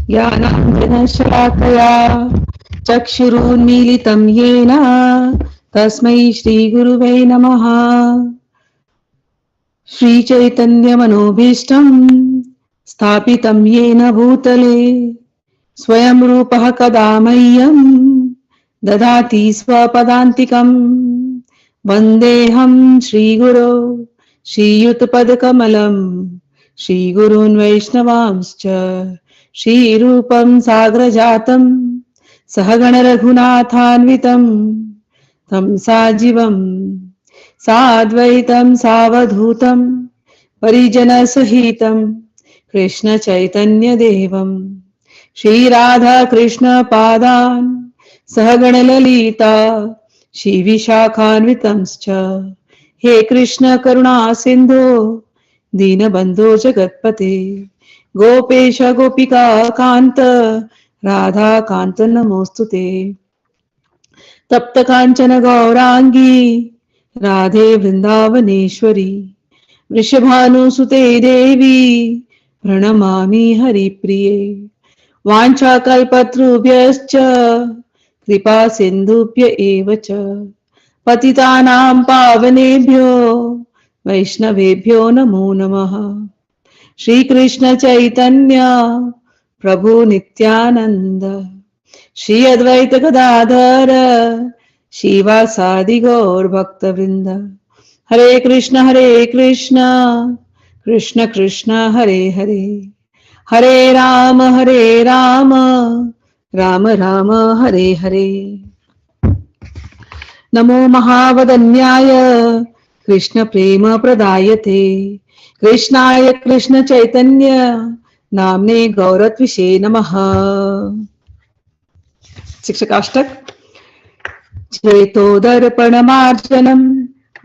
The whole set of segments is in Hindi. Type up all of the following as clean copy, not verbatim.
ज्ञानाञ्जनशलाकया चक्षुरुन्मीलितं येन तस्मै श्रीगुरुवे नमः। श्रीचैतन्यमनोभीष्टं स्थापितं येन भूतले स्वयं रूपः कदा मह्यं ददाति स्वपदान्तिकं। वन्देऽहं श्रीगुरो श्रीयुतपदकमलं श्रीगुरून् वैष्णवांश्च श्रीरूपं साग्रजातं सहगण रघुनाथान्वितं तं साजीवं साद्वैतं सावधूतं परिजनसहितं कृष्णचैतन्यदेवं श्रीराधाकृष्णपादान् सहगणललिता श्रीविशाखान्वितंश्च। हे कृष्ण करुणा सिन्धो दीनबन्धो जगत्पते गोपेश गोपिका कान्त राधा कान्त नमोस्तुते। तप्त कांचन गौरांगी राधे वृंदावनेश्वरी वृषभानुसुते देवी प्रणमामि हरिप्रिये। वाञ्छाकल्पतरुभ्यश्च कृपा सिन्धुभ्य एव च पतितानां पावनेभ्यो वैष्णवेभ्यो नमो नमः। श्री कृष्ण चैतन्य प्रभु नित्यानंद श्री अद्वैत गदाधर शिवासादि गौर भक्त वृंद। हरे कृष्ण कृष्ण कृष्ण हरे हरे हरे राम राम राम हरे हरे। नमो महावदन्याय कृष्ण प्रेम प्रदायते कृष्णाय कृष्ण चैतन्य नामने गौरत्विषे नमः। शिक्षकाष्टक। चेतोदर्पणमार्जनं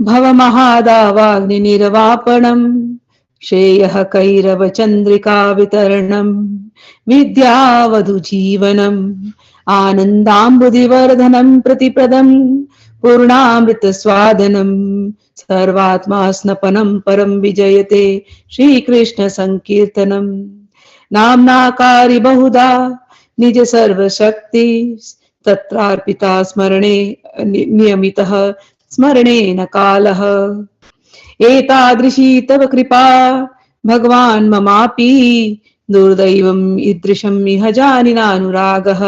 भवमहादावाग्निर्वापणं श्रेयः कैरवचन्द्रिका वितरणं विद्यावधुजीवनम् आनन्दाम्बुधिवर्धनं प्रतिपदं पूर्णामृतस्वादनं सर्वात्मा स्नपनं परं विजयते श्रीकृष्ण संकीर्तनं। नाम्नाकारि बहुधा निज सर्वशक्ति तत्रार्पिता स्मरणे नियमितः स्मरणे न कालः। एतादृशी तव कृपा भगवान् ममापि दुर्दैवम् ईदृशम् इह जानिनानुरागः।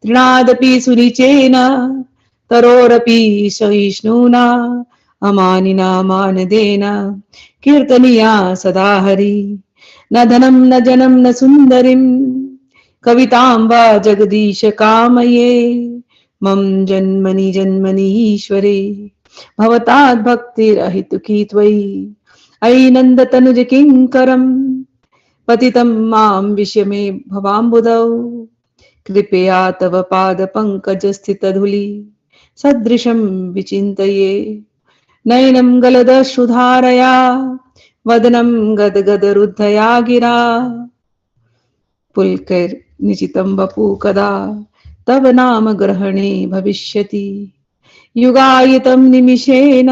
तृणादपि सुनिचेन तरोरपि सहिष्णुना अमानिना मानदेन कीर्तनीया सदा हरि। न धनं न जनं न सुन्दरीं कवितां वा जगदीश कामये मम जन्मनि जन्मनि ईश्वरे भवताद् भक्तिरहितुकी त्वयि। अयि नन्दतनुज किङ्करं पतितं मां विषमे भवाम्बुधौ कृपया तव पाद पंकज स्थित धूलि सदृशं विचिन्तये। नयनं गलदश्रुधारया वदनं गदगदरुद्धया गिरा पुलकैर्निचितं वपु कदा तव नाम ग्रहणे भविष्यति। युगायितं निमिषेण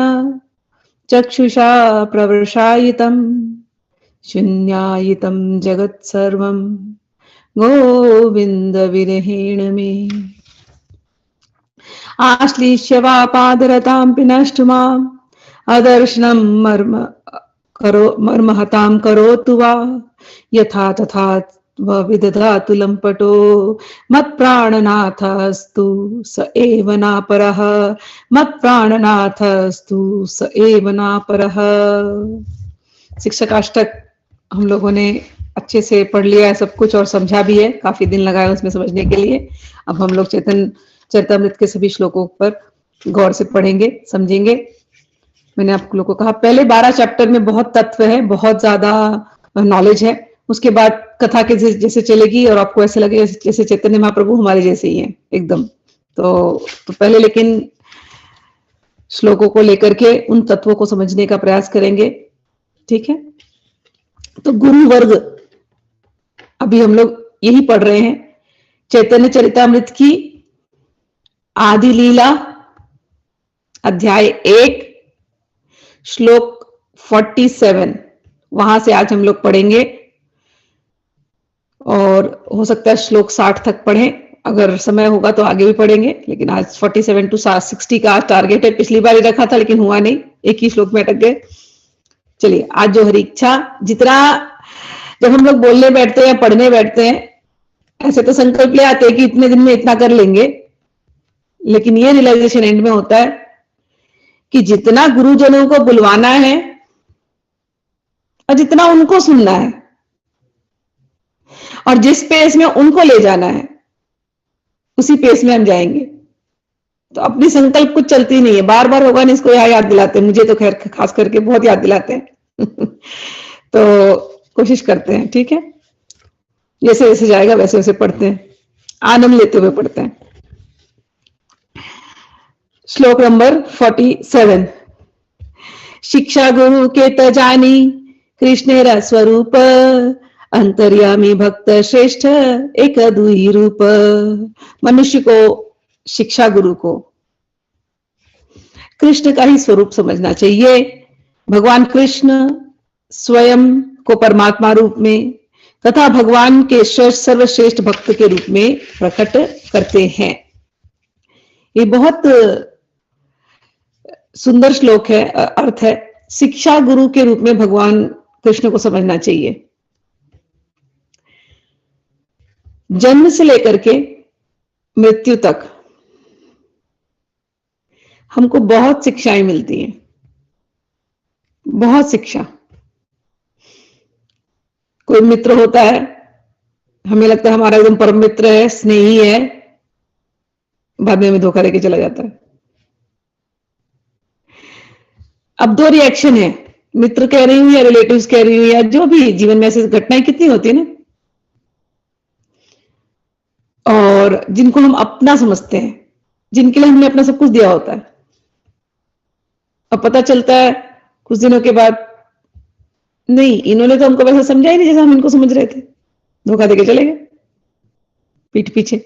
चक्षुषा प्रवर्षायितं शून्यायितं जगत्सर्वं गोविन्द विरहेण मे। आश्लिष्य वा पादरतां पिनष्टु माम् अदर्शनं मर्महतां करोतु वा यथा तथा विदधातु लम्पटो मत्प्राणनाथस्तु स एव नापरः मत्प्राणनाथस्तु स एव नापरः। शिक्षकाष्टक हम लोगों ने अच्छे से पढ़ लिया है सब कुछ और समझा भी है, काफी दिन लगाए उसमें समझने के लिए। अब हम लोग चैतन्यामृत के सभी श्लोकों पर गौर से पढ़ेंगे समझेंगे। मैंने आप लोगों को कहा पहले 12 चैप्टर में बहुत तत्व है, बहुत ज्यादा नॉलेज है। उसके बाद कथा के जैसे चलेगी और आपको ऐसे लगे जैसे चैतन्य महाप्रभु हमारे जैसे ही हैं एकदम। तो पहले लेकिन श्लोकों को लेकर के उन तत्वों को समझने का प्रयास करेंगे, ठीक है। तो गुरु वर्ग अभी हम लोग यही पढ़ रहे हैं, चैतन्य चरितामृत की आदि लीला अध्याय 1 श्लोक 47, वहां से आज हम लोग पढ़ेंगे। और हो सकता है श्लोक 60 तक पढ़ें, अगर समय होगा तो आगे भी पढ़ेंगे, लेकिन आज 47 टू 60 का टारगेट है। पिछली बार ही रखा था लेकिन हुआ नहीं, एक ही श्लोक में अटक गए। चलिए, आज जो हरी इच्छा, जितना जब हम लोग बोलने बैठते हैं, पढ़ने बैठते हैं, ऐसे तो संकल्प ले आते हैं कि इतने दिन में इतना कर लेंगे, लेकिन ये रियलाइजेशन एंड में होता है कि जितना गुरुजनों को बुलवाना है और जितना उनको सुनना है और जिस पेस में उनको ले जाना है, उसी पेस में हम जाएंगे। तो अपनी संकल्प कुछ चलती नहीं है, बार बार होगा नहीं, इसको यहाँ याद दिलाते हैं, मुझे तो खैर खास करके बहुत याद दिलाते हैं तो कोशिश करते हैं, ठीक है, जैसे जैसे जाएगा वैसे वैसे पढ़ते हैं, आनंद लेते हुए पढ़ते हैं। श्लोक नंबर 47। शिक्षा गुरु के तजानी कृष्णेरा स्वरूप, अंतर्यामी भक्त श्रेष्ठ एक दुई रूप। मनुष्य को शिक्षा गुरु को कृष्ण का ही स्वरूप समझना चाहिए। भगवान कृष्ण स्वयं को परमात्मा रूप में तथा भगवान के सर्वश्रेष्ठ भक्त के रूप में प्रकट करते हैं। ये बहुत सुंदर श्लोक है, अर्थ है। शिक्षा गुरु के रूप में भगवान कृष्ण को समझना चाहिए। जन्म से लेकर के मृत्यु तक हमको बहुत शिक्षाएं मिलती हैं, बहुत शिक्षा। कोई मित्र होता है, हमें लगता है हमारा एकदम परम मित्र है, स्नेही है, बाद में हमें धोखा देके चला जाता है। अब दो रिएक्शन है, मित्र कह रही हूं या रिलेटिव्स कह रही हूं या जो भी जीवन में ऐसी घटनाएं कितनी होती है ना, और जिनको हम अपना समझते हैं, जिनके लिए हमने अपना सब कुछ दिया होता है, अब पता चलता है कुछ दिनों के बाद नहीं, इन्होंने तो हमको वैसा समझा ही नहीं जैसा हम इनको समझ रहे थे, धोखा देके चले गए, पीठ पीछे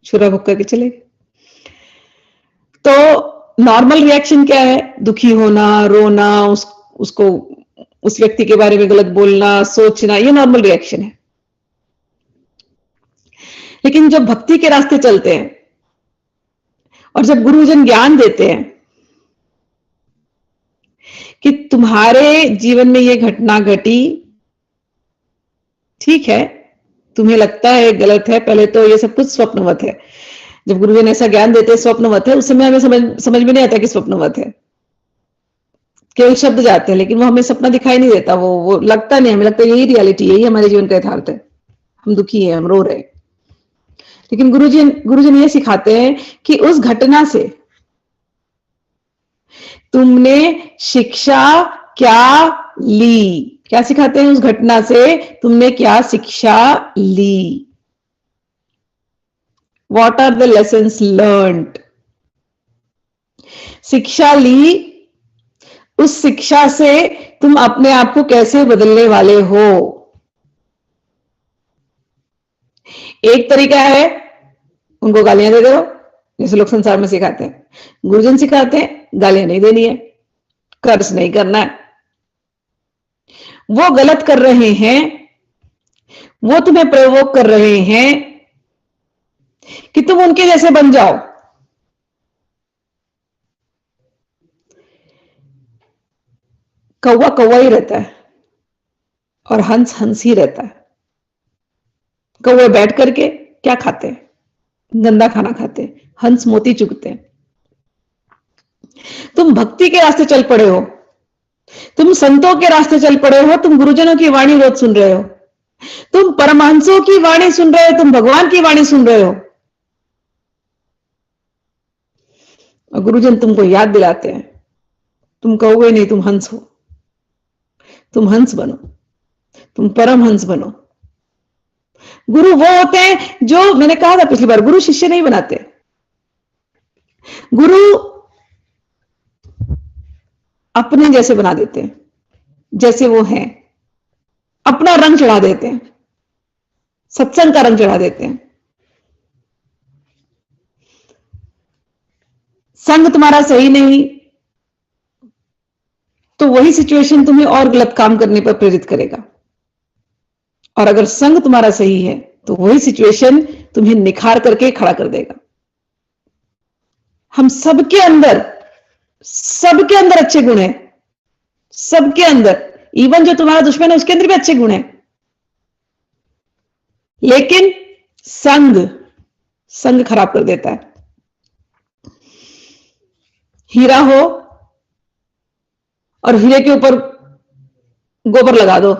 छुरा भुक करके चले गए। तो नॉर्मल रिएक्शन क्या है? दुखी होना, रोना, उसको उस व्यक्ति के बारे में गलत बोलना, सोचना, ये नॉर्मल रिएक्शन है। लेकिन जब भक्ति के रास्ते चलते हैं और जब गुरुजन ज्ञान देते हैं कि तुम्हारे जीवन में ये घटना घटी, ठीक है, तुम्हें लगता है गलत है, पहले तो ये सब कुछ स्वप्नवत है। जब गुरुजन ऐसा ज्ञान देते हैं स्वप्नवत है, उस समय हमें समझ में नहीं आता कि स्वप्नवत है, केवल शब्द जाते हैं, लेकिन वो हमें सपना दिखाई नहीं देता, वो लगता नहीं, हमें लगता है यही रियलिटी है, यही हमारे जीवन का यथार्थ है, हम दुखी हैं, हम रो रहे हैं। लेकिन गुरुजन ये सिखाते हैं कि उस घटना से तुमने शिक्षा क्या ली। क्या सिखाते हैं? उस घटना से तुमने क्या शिक्षा ली। What are the lessons learned? शिक्षा ली, उस शिक्षा से तुम अपने आप को कैसे बदलने वाले हो। एक तरीका है उनको गालियां दे दो, जैसे लोग संसार में सिखाते हैं। गुरुजन सिखाते हैं गालियां नहीं देनी है, कर्ज नहीं करना है। वो गलत कर रहे हैं, वो तुम्हें प्रवोक कर रहे हैं कि तुम उनके जैसे बन जाओ। कौवा कौवा ही रहता है और हंस हंस ही रहता है। कौवे बैठ करके क्या खाते हैं? गंदा खाना खाते हैं। हंस मोती चुगते हैं। तुम भक्ति के रास्ते चल पड़े हो, तुम संतों के रास्ते चल पड़े हो, तुम गुरुजनों की वाणी रोज सुन रहे हो, तुम परमहंसों की वाणी सुन रहे हो, तुम भगवान की वाणी सुन रहे हो, और गुरुजन तुमको याद दिलाते हैं तुम कौवे नहीं, तुम हंस हो, तुम हंस बनो, तुम परम हंस बनो। गुरु वो होते हैं जो, मैंने कहा था पिछली बार, गुरु शिष्य नहीं बनाते। गुरु अपने जैसे बना देते हैं, जैसे वो हैं, अपना रंग चढ़ा देते हैं, सत्संग का रंग चढ़ा देते हैं। संग तुम्हारा सही नहीं तो वही सिचुएशन तुम्हें और गलत काम करने पर प्रेरित करेगा, और अगर संग तुम्हारा सही है तो वही सिचुएशन तुम्हें निखार करके खड़ा कर देगा। हम सबके अंदर अच्छे गुण हैं, सबके अंदर। इवन जो तुम्हारा दुश्मन है उसके अंदर भी अच्छे गुण हैं, लेकिन संग खराब कर देता है। हीरा हो और हीरे के ऊपर गोबर लगा दो,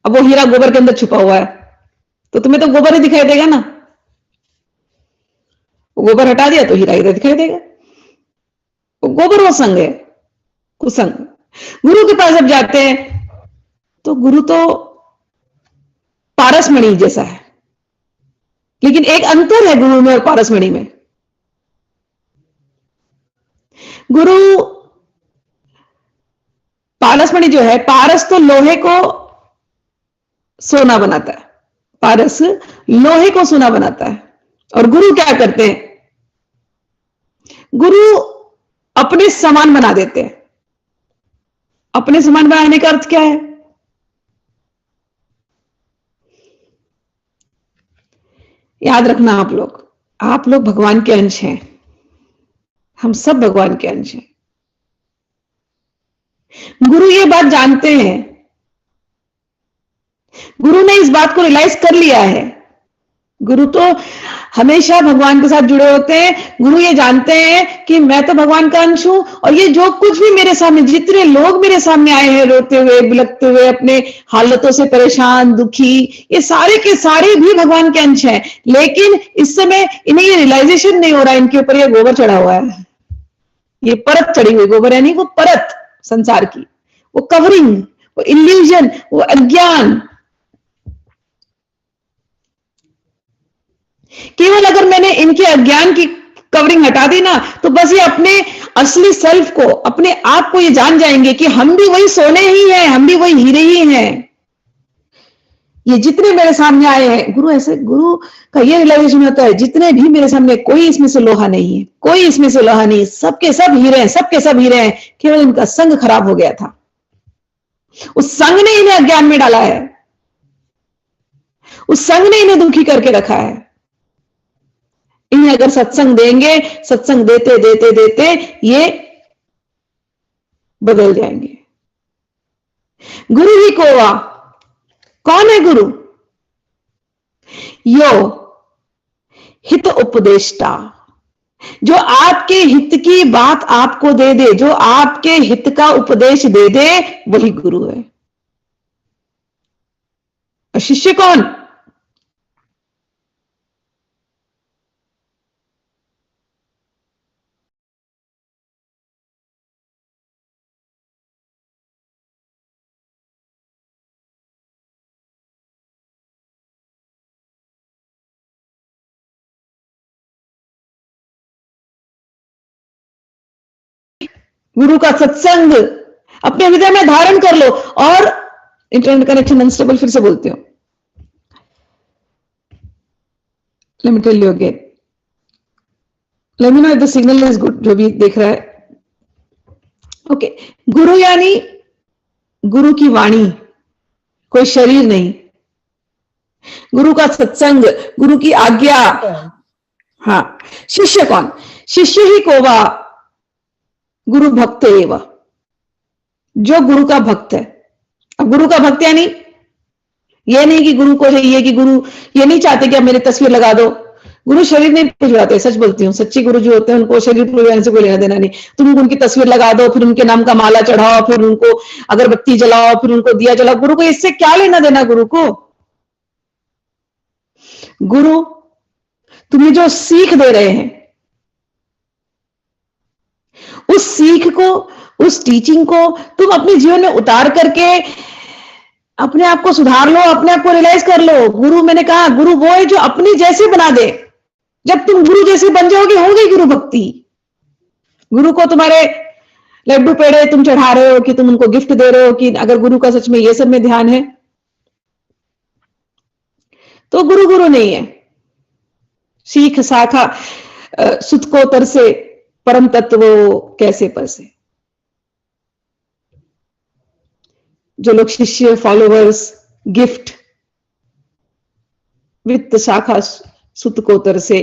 अब वो हीरा गोबर के अंदर छुपा हुआ है तो तुम्हें तो गोबर ही दिखाई देगा ना। वो गोबर हटा दिया तो हीरा हीरा दिखाई देगा। वो गोबर वो संग है, कुसंग। गुरु के पास जब जाते हैं तो गुरु तो पारसमणि जैसा है, लेकिन एक अंतर है गुरु में और पारसमणि में। गुरु पारसमणि जो है, पारस तो लोहे को सोना बनाता है, पारस लोहे को सोना बनाता है। और गुरु क्या करते हैं? गुरु अपने समान बना देते हैं। अपने समान बनाने का अर्थ क्या है? याद रखना, आप लोग भगवान के अंश हैं। हम सब भगवान के अंश हैं। गुरु ये बात जानते हैं, गुरु ने इस बात को रियलाइज कर लिया है। गुरु तो हमेशा भगवान के साथ जुड़े होते हैं। गुरु ये जानते हैं कि मैं तो भगवान का अंश हूं, और ये जो कुछ भी मेरे सामने, जितने लोग मेरे सामने आए हैं रोते हुए, बिलखते हुए, अपने हालतों से परेशान, दुखी, ये सारे के सारे भी भगवान के अंश हैं। लेकिन इस समय इन्हें ये रियलाइजेशन नहीं हो रहा है, इनके ऊपर ये गोबर चढ़ा हुआ है, ये परत चढ़ी हुई। गोबर यानी वो परत संसार की, वो कवरिंग, वो इल्यूजन, वो अज्ञान। केवल अगर मैंने इनके अज्ञान की कवरिंग हटा दी ना, तो बस ये अपने असली सेल्फ को, अपने आप को ये जान जाएंगे कि हम भी वही सोने ही हैं, हम भी वही हीरे ही हैं। ये जितने मेरे सामने आए हैं, गुरु का ये रियलाइजेशन होता है, जितने भी मेरे सामने, कोई इसमें से लोहा नहीं है, कोई इसमें से लोहा नहीं, सबके सब हीरे हैं, सबके सब हीरे हैं। केवल इनका संग खराब हो गया था, उस संग ने इन्हें अज्ञान में डाला है, उस संग ने इन्हें दुखी करके रखा है। इन्हें अगर सत्संग देंगे, सत्संग देते देते देते ये बदल जाएंगे। गुरु ही कोवा, कौन है गुरु? यो हित उपदेष्टा, जो आपके हित की बात आपको दे दे, जो आपके हित का उपदेश दे दे, वही गुरु है। और शिष्य कौन? गुरु का सत्संग अपने हृदय में धारण कर लो। और इंटरनेट कनेक्शन अनस्टेबल, फिर से बोलती हूं, let me tell you again, let me know if the signal is good, जो भी देख रहा है। ओके, गुरु यानी गुरु की वाणी, कोई शरीर नहीं। गुरु का सत्संग, गुरु की आज्ञा। हाँ, शिष्य कौन? शिष्य ही कोवा गुरु भक्त एवं, जो गुरु का भक्त है। अब गुरु का भक्त यानी ये नहीं कि गुरु को चाहिए कि गुरु ये नहीं चाहते कि आप मेरी तस्वीर लगा दो। गुरु शरीर नहीं पुजवाते, सच बोलती हूँ। सच्ची गुरु जो होते हैं उनको शरीर पुजवाने से कोई लेना देना नहीं। तुम उनकी तस्वीर लगा दो, फिर उनके नाम का माला चढ़ाओ, फिर उनको अगरबत्ती जलाओ, फिर उनको दिया जलाओ, गुरु को इससे क्या लेना देना? गुरु को, गुरु तुम्हें जो सीख दे रहे हैं, उस सीख को, उस टीचिंग को तुम अपने जीवन में उतार करके अपने आप को सुधार लो, अपने आप को रियलाइज कर लो। गुरु, मैंने कहा, गुरु वो है जो अपनी जैसे बना दे। जब तुम गुरु जैसे बन जाओगे, हो गई गुरु भक्ति। गुरु को तुम्हारे लड्डू पेड़े तुम चढ़ा रहे हो, कि तुम उनको गिफ्ट दे रहे हो, कि अगर गुरु का सच में ये सब में ध्यान है तो गुरु गुरु नहीं है। सीख शाखा सुत को तर से परम तत्व कैसे परसे। जो लोग शिष्य, फॉलोवर्स, गिफ्ट वित्त शाखा सुत को तरसे,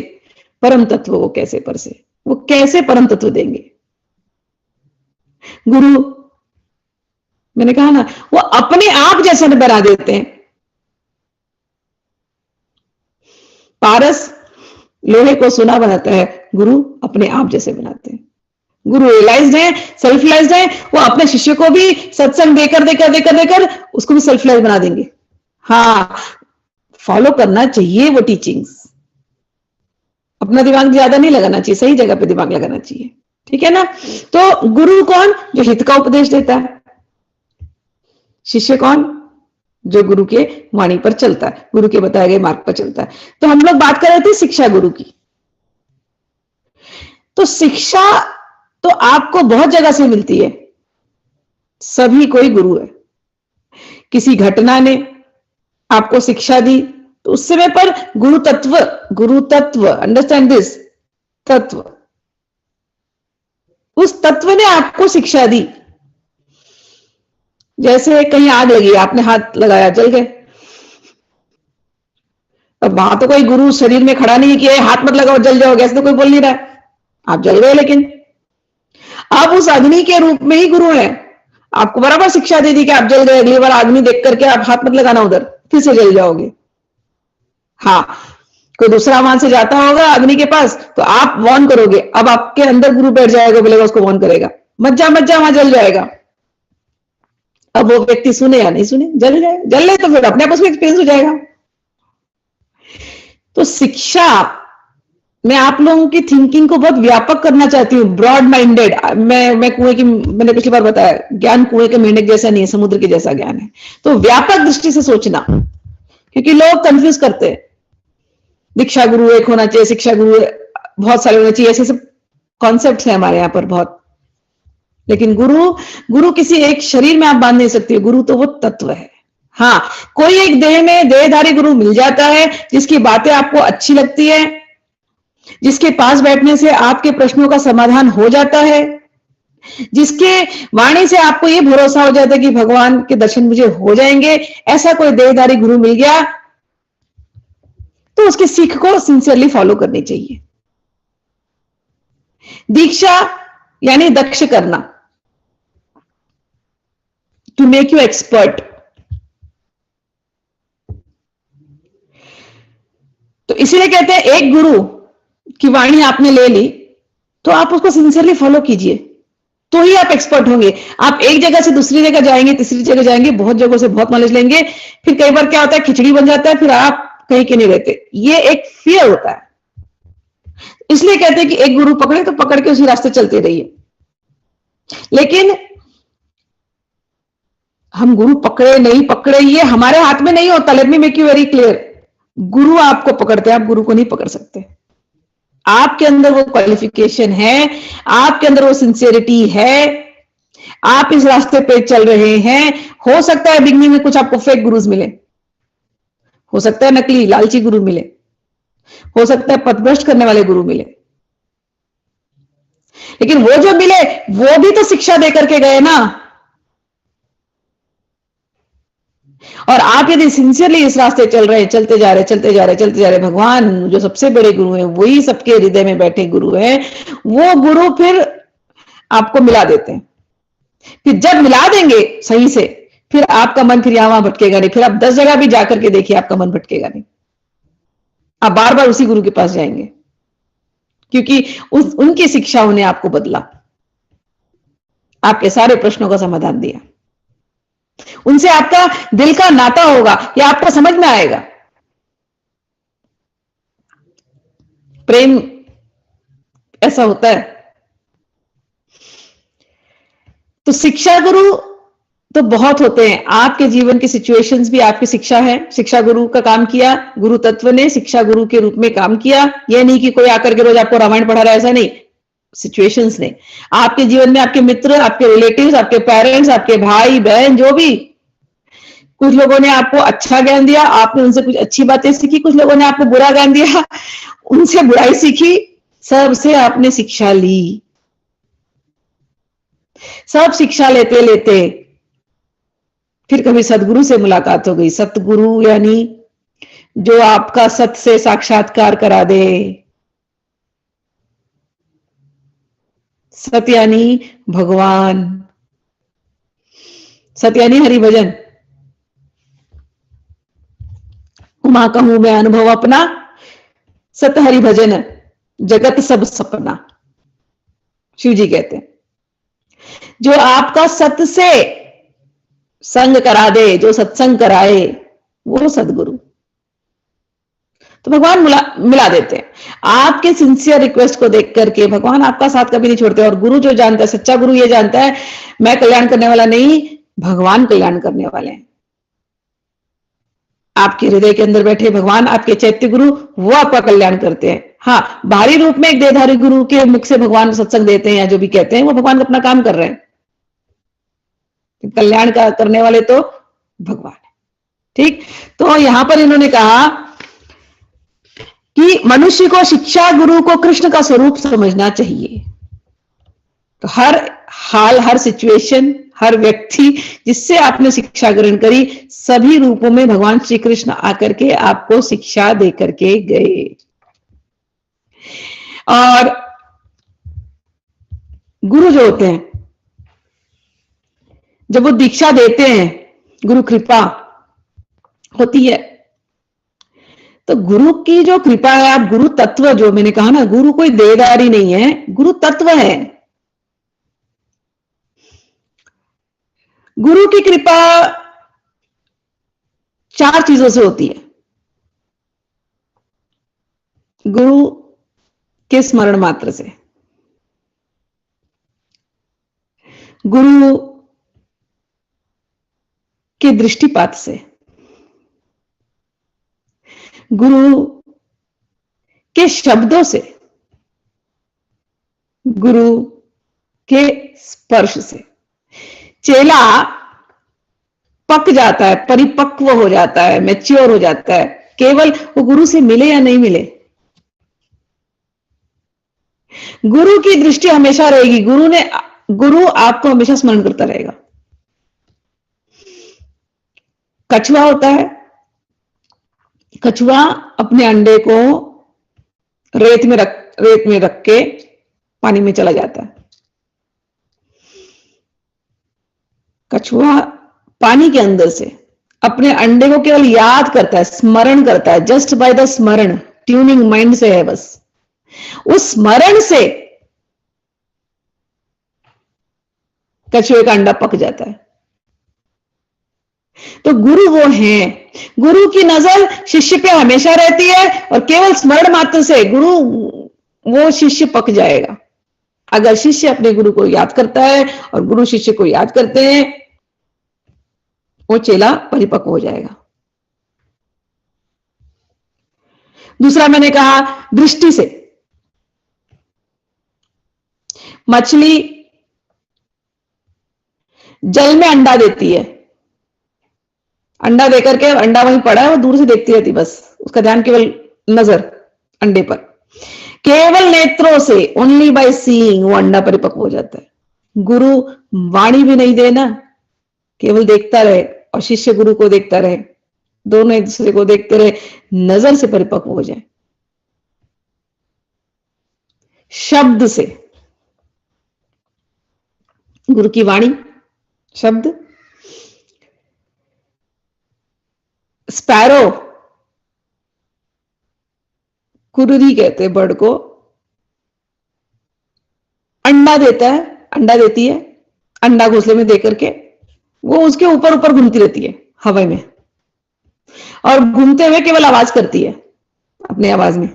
परम तत्व वो कैसे परसे। वो कैसे परम तत्व देंगे? गुरु, मैंने कहा ना, वो अपने आप जैसा बना देते हैं। पारस लोहे को सोना बनाता है, गुरु अपने आप जैसे बनाते हैं। गुरु रियलाइज्ड है, सेल्फ रियलाइज्ड है, वो अपने शिष्य को भी सत्संग देकर देकर देकर देकर उसको भी सेल्फ रियलाइज बना देंगे। हाँ, फॉलो करना चाहिए वो टीचिंग्स, अपना दिमाग ज्यादा नहीं लगाना चाहिए, सही जगह पे दिमाग लगाना चाहिए, ठीक है ना। तो गुरु कौन? जो हित का उपदेश देता है। शिष्य कौन? जो गुरु के वाणी पर चलता है, गुरु के बताए गए मार्ग पर चलता है। तो हम लोग बात कर रहे थे शिक्षा गुरु की। तो शिक्षा तो आपको बहुत जगह से मिलती है, सभी कोई गुरु है। किसी घटना ने आपको शिक्षा दी तो उस समय पर गुरु तत्व, अंडरस्टैंड दिस, तत्व, उस तत्व ने आपको शिक्षा दी। जैसे कहीं आग लगी, आपने हाथ लगाया, जल गए। अब वहां तो कोई गुरु शरीर में खड़ा नहीं किया, हाथ मत लगाओ जल जाओगे, ऐसे तो कोई बोल नहीं रहा है, आप जल गए। लेकिन आप उस अग्नि के रूप में ही गुरु हैं, आपको बराबर शिक्षा दे दी कि आप जल गए, अगली बार अग्नि देख करके आप हाथ मत लगाना उधर, फिर से जल जाओगे। हाँ, कोई दूसरा वहां से जाता होगा अग्नि के पास तो आप वॉर्न करोगे, अब आपके अंदर गुरु बैठ जाएगा, बोलेगा, उसको वॉर्न करेगा, मत जा वहां जल जाएगा। अब वो व्यक्ति सुने या नहीं सुने, जल जाए, जल ले तो फिर अपने आप उसमें एक्सपीरियंस हो जाएगा। तो शिक्षा, मैं आप लोगों की थिंकिंग को बहुत व्यापक करना चाहती हूँ, ब्रॉड माइंडेड। मैं कुएं की, मैंने पिछली बार बताया, ज्ञान कुएं के मेंढक जैसा नहीं है, समुद्र के जैसा ज्ञान है। तो व्यापक दृष्टि से सोचना, क्योंकि लोग कंफ्यूज करते हैं, दीक्षा गुरु एक होना चाहिए, शिक्षा गुरु बहुत सारे होना चाहिए, ऐसे सब कॉन्सेप्ट है हमारे यहाँ पर बहुत। लेकिन गुरु किसी एक शरीर में आप बांध नहीं सकते, गुरु तो वो तत्व है। हाँ, कोई एक देह में देहधारी गुरु मिल जाता है, जिसकी बातें आपको अच्छी लगती है, जिसके पास बैठने से आपके प्रश्नों का समाधान हो जाता है, जिसके वाणी से आपको ये भरोसा हो जाता है कि भगवान के दर्शन मुझे हो जाएंगे, ऐसा कोई देहधारी गुरु मिल गया तो उसकी सीख को सिंसियरली फॉलो करनी चाहिए। दीक्षा यानी दक्ष करना, टू मेक यू एक्सपर्ट। तो इसीलिए कहते हैं एक गुरु की वाणी आपने ले ली तो आप उसको सिंसियरली फॉलो कीजिए, तो ही आप एक्सपर्ट होंगे। आप एक जगह से दूसरी जगह जाएंगे, तीसरी जगह जाएंगे, बहुत जगहों से बहुत नॉलेज लेंगे, फिर कई बार क्या होता है, खिचड़ी बन जाता है, फिर आप कहीं के नहीं रहते। ये एक फियर होता है। इसलिए कहते हैं कि एक गुरु पकड़े तो पकड़ के उसी रास्ते चलते रहिए। लेकिन हम गुरु पकड़े नहीं पकड़े ये हमारे हाथ में नहीं होता। Let me make you very clear, गुरु आपको पकड़ते हैं, आप गुरु को नहीं पकड़ सकते। आपके अंदर वो क्वालिफिकेशन है, आपके अंदर वो सिंसियरिटी है, आप इस रास्ते पे चल रहे हैं। हो सकता है बिगनिंग में कुछ आपको फेक गुरुज मिले, हो सकता है नकली लालची गुरु मिले, हो सकता है पथभ्रष्ट करने वाले गुरु मिले, लेकिन वो जो मिले वो भी तो शिक्षा देकर के गए ना। और आप यदि सिंसियरली इस रास्ते चल रहे, चलते जा रहे, भगवान जो सबसे बड़े गुरु हैं, वही सबके हृदय में बैठे गुरु हैं, वो गुरु फिर आपको मिला देते हैं। फिर जब मिला देंगे सही से, फिर आपका मन फिर यहां वहां भटकेगा नहीं। फिर आप 10 जगह भी जाकर के देखिए, आपका मन भटकेगा नहीं, आप बार बार उसी गुरु के पास जाएंगे, क्योंकि उनकी शिक्षाओं ने आपको बदला, आपके सारे प्रश्नों का समाधान दिया। उनसे आपका दिल का नाता होगा, यह आपको समझ में आएगा। प्रेम ऐसा होता है। तो शिक्षा गुरु तो बहुत होते हैं, आपके जीवन की सिचुएशंस भी आपकी शिक्षा है। शिक्षा गुरु का काम किया, गुरु तत्व ने शिक्षा गुरु के रूप में काम किया। यह नहीं कि कोई आकर के रोज आपको रामायण पढ़ा रहा है, ऐसा नहीं। सिचुएशंस ने आपके जीवन में, आपके मित्र, आपके रिलेटिव्स, आपके पेरेंट्स, आपके भाई बहन, जो भी, कुछ लोगों ने आपको अच्छा ज्ञान दिया, आपने उनसे कुछ अच्छी बातें सीखी, कुछ लोगों ने आपको बुरा ज्ञान दिया, उनसे बुराई सीखी, सबसे आपने शिक्षा ली। सब शिक्षा लेते लेते फिर कभी सदगुरु से मुलाकात हो गई। सतगुरु यानी जो आपका सत से साक्षात्कार करा दे। सत यानी भगवान, सत यानी हरि भजन। उमा कहूं मैं अनुभव अपना, सत हरि भजन जगत सब सपना। शिव जी कहते हैं जो आपका सत से संग करा दे, जो सत्संग कराए, वो सदगुरु। तो भगवान मिला देते हैं। आपके सिंसियर रिक्वेस्ट को देख करके भगवान आपका साथ कभी नहीं छोड़ते। और गुरु जो जानता है, सच्चा गुरु ये जानता है, मैं कल्याण करने वाला नहीं, भगवान कल्याण करने वाले हैं। आपके हृदय के अंदर बैठे भगवान, आपके चैत्य गुरु, वो आपका कल्याण करते हैं। हाँ, बाहरी रूप में एक देहधारी गुरु के मुख से भगवान सत्संग देते हैं या जो भी कहते हैं, वो भगवान अपना काम कर रहे हैं। कल्याण का करने वाले तो भगवान है। ठीक, तो यहां पर इन्होंने कहा कि मनुष्य को शिक्षा गुरु को कृष्ण का स्वरूप समझना चाहिए। तो हर हाल, हर सिचुएशन, हर व्यक्ति जिससे आपने शिक्षा ग्रहण करी, सभी रूपों में भगवान श्री कृष्ण आकर के आपको शिक्षा दे करके गए। और गुरु जो होते हैं, जब वो दीक्षा देते हैं, गुरु कृपा होती है। तो गुरु की जो कृपा है, आप गुरु तत्व, जो मैंने कहा ना, गुरु कोई देहधारी नहीं है, गुरु तत्व है। गुरु की कृपा 4 चीजों से होती है। गुरु के स्मरण मात्र से, गुरु के दृष्टिपात से, गुरु के शब्दों से, गुरु के स्पर्श से। चेला पक जाता है, परिपक्व हो जाता है, मैच्योर हो जाता है, केवल वो गुरु से मिले या नहीं मिले। गुरु की दृष्टि हमेशा रहेगी। गुरु आपको हमेशा स्मरण करता रहेगा। कछुआ होता है, कछुआ अपने अंडे को रेत में रख के पानी में चला जाता है। कछुआ पानी के अंदर से अपने अंडे को केवल याद करता है, स्मरण करता है, जस्ट बाय द स्मरण, ट्यूनिंग माइंड से है बस। उस स्मरण से कछुए का अंडा पक जाता है। तो गुरु वो हैं, गुरु की नजर शिष्य पे हमेशा रहती है, और केवल स्मरण मात्र से गुरु, वो शिष्य पक जाएगा। अगर शिष्य अपने गुरु को याद करता है और गुरु शिष्य को याद करते हैं, वो चेला परिपक्व हो जाएगा। दूसरा मैंने कहा दृष्टि से। मछली जल में अंडा देती है, अंडा देकर के, अंडा वहीं पड़ा है, वो दूर से देखती रहती, बस उसका ध्यान केवल नजर अंडे पर, केवल नेत्रों से, ओनली बाय सीइंग वो अंडा परिपक्व हो जाता है। गुरु वाणी भी नहीं देना, केवल देखता रहे, और शिष्य गुरु को देखता रहे, दोनों एक दूसरे को देखते रहे, नजर से परिपक्व हो जाए। शब्द से, गुरु की वाणी, शब्द। स्पैरो, कुरुरी कहते हैं बर्ड को, अंडा देता है, अंडा देती है, अंडा घोंसले में देकर के वो उसके ऊपर ऊपर घूमती रहती है हवा में, और घूमते हुए केवल आवाज करती है अपनी आवाज में।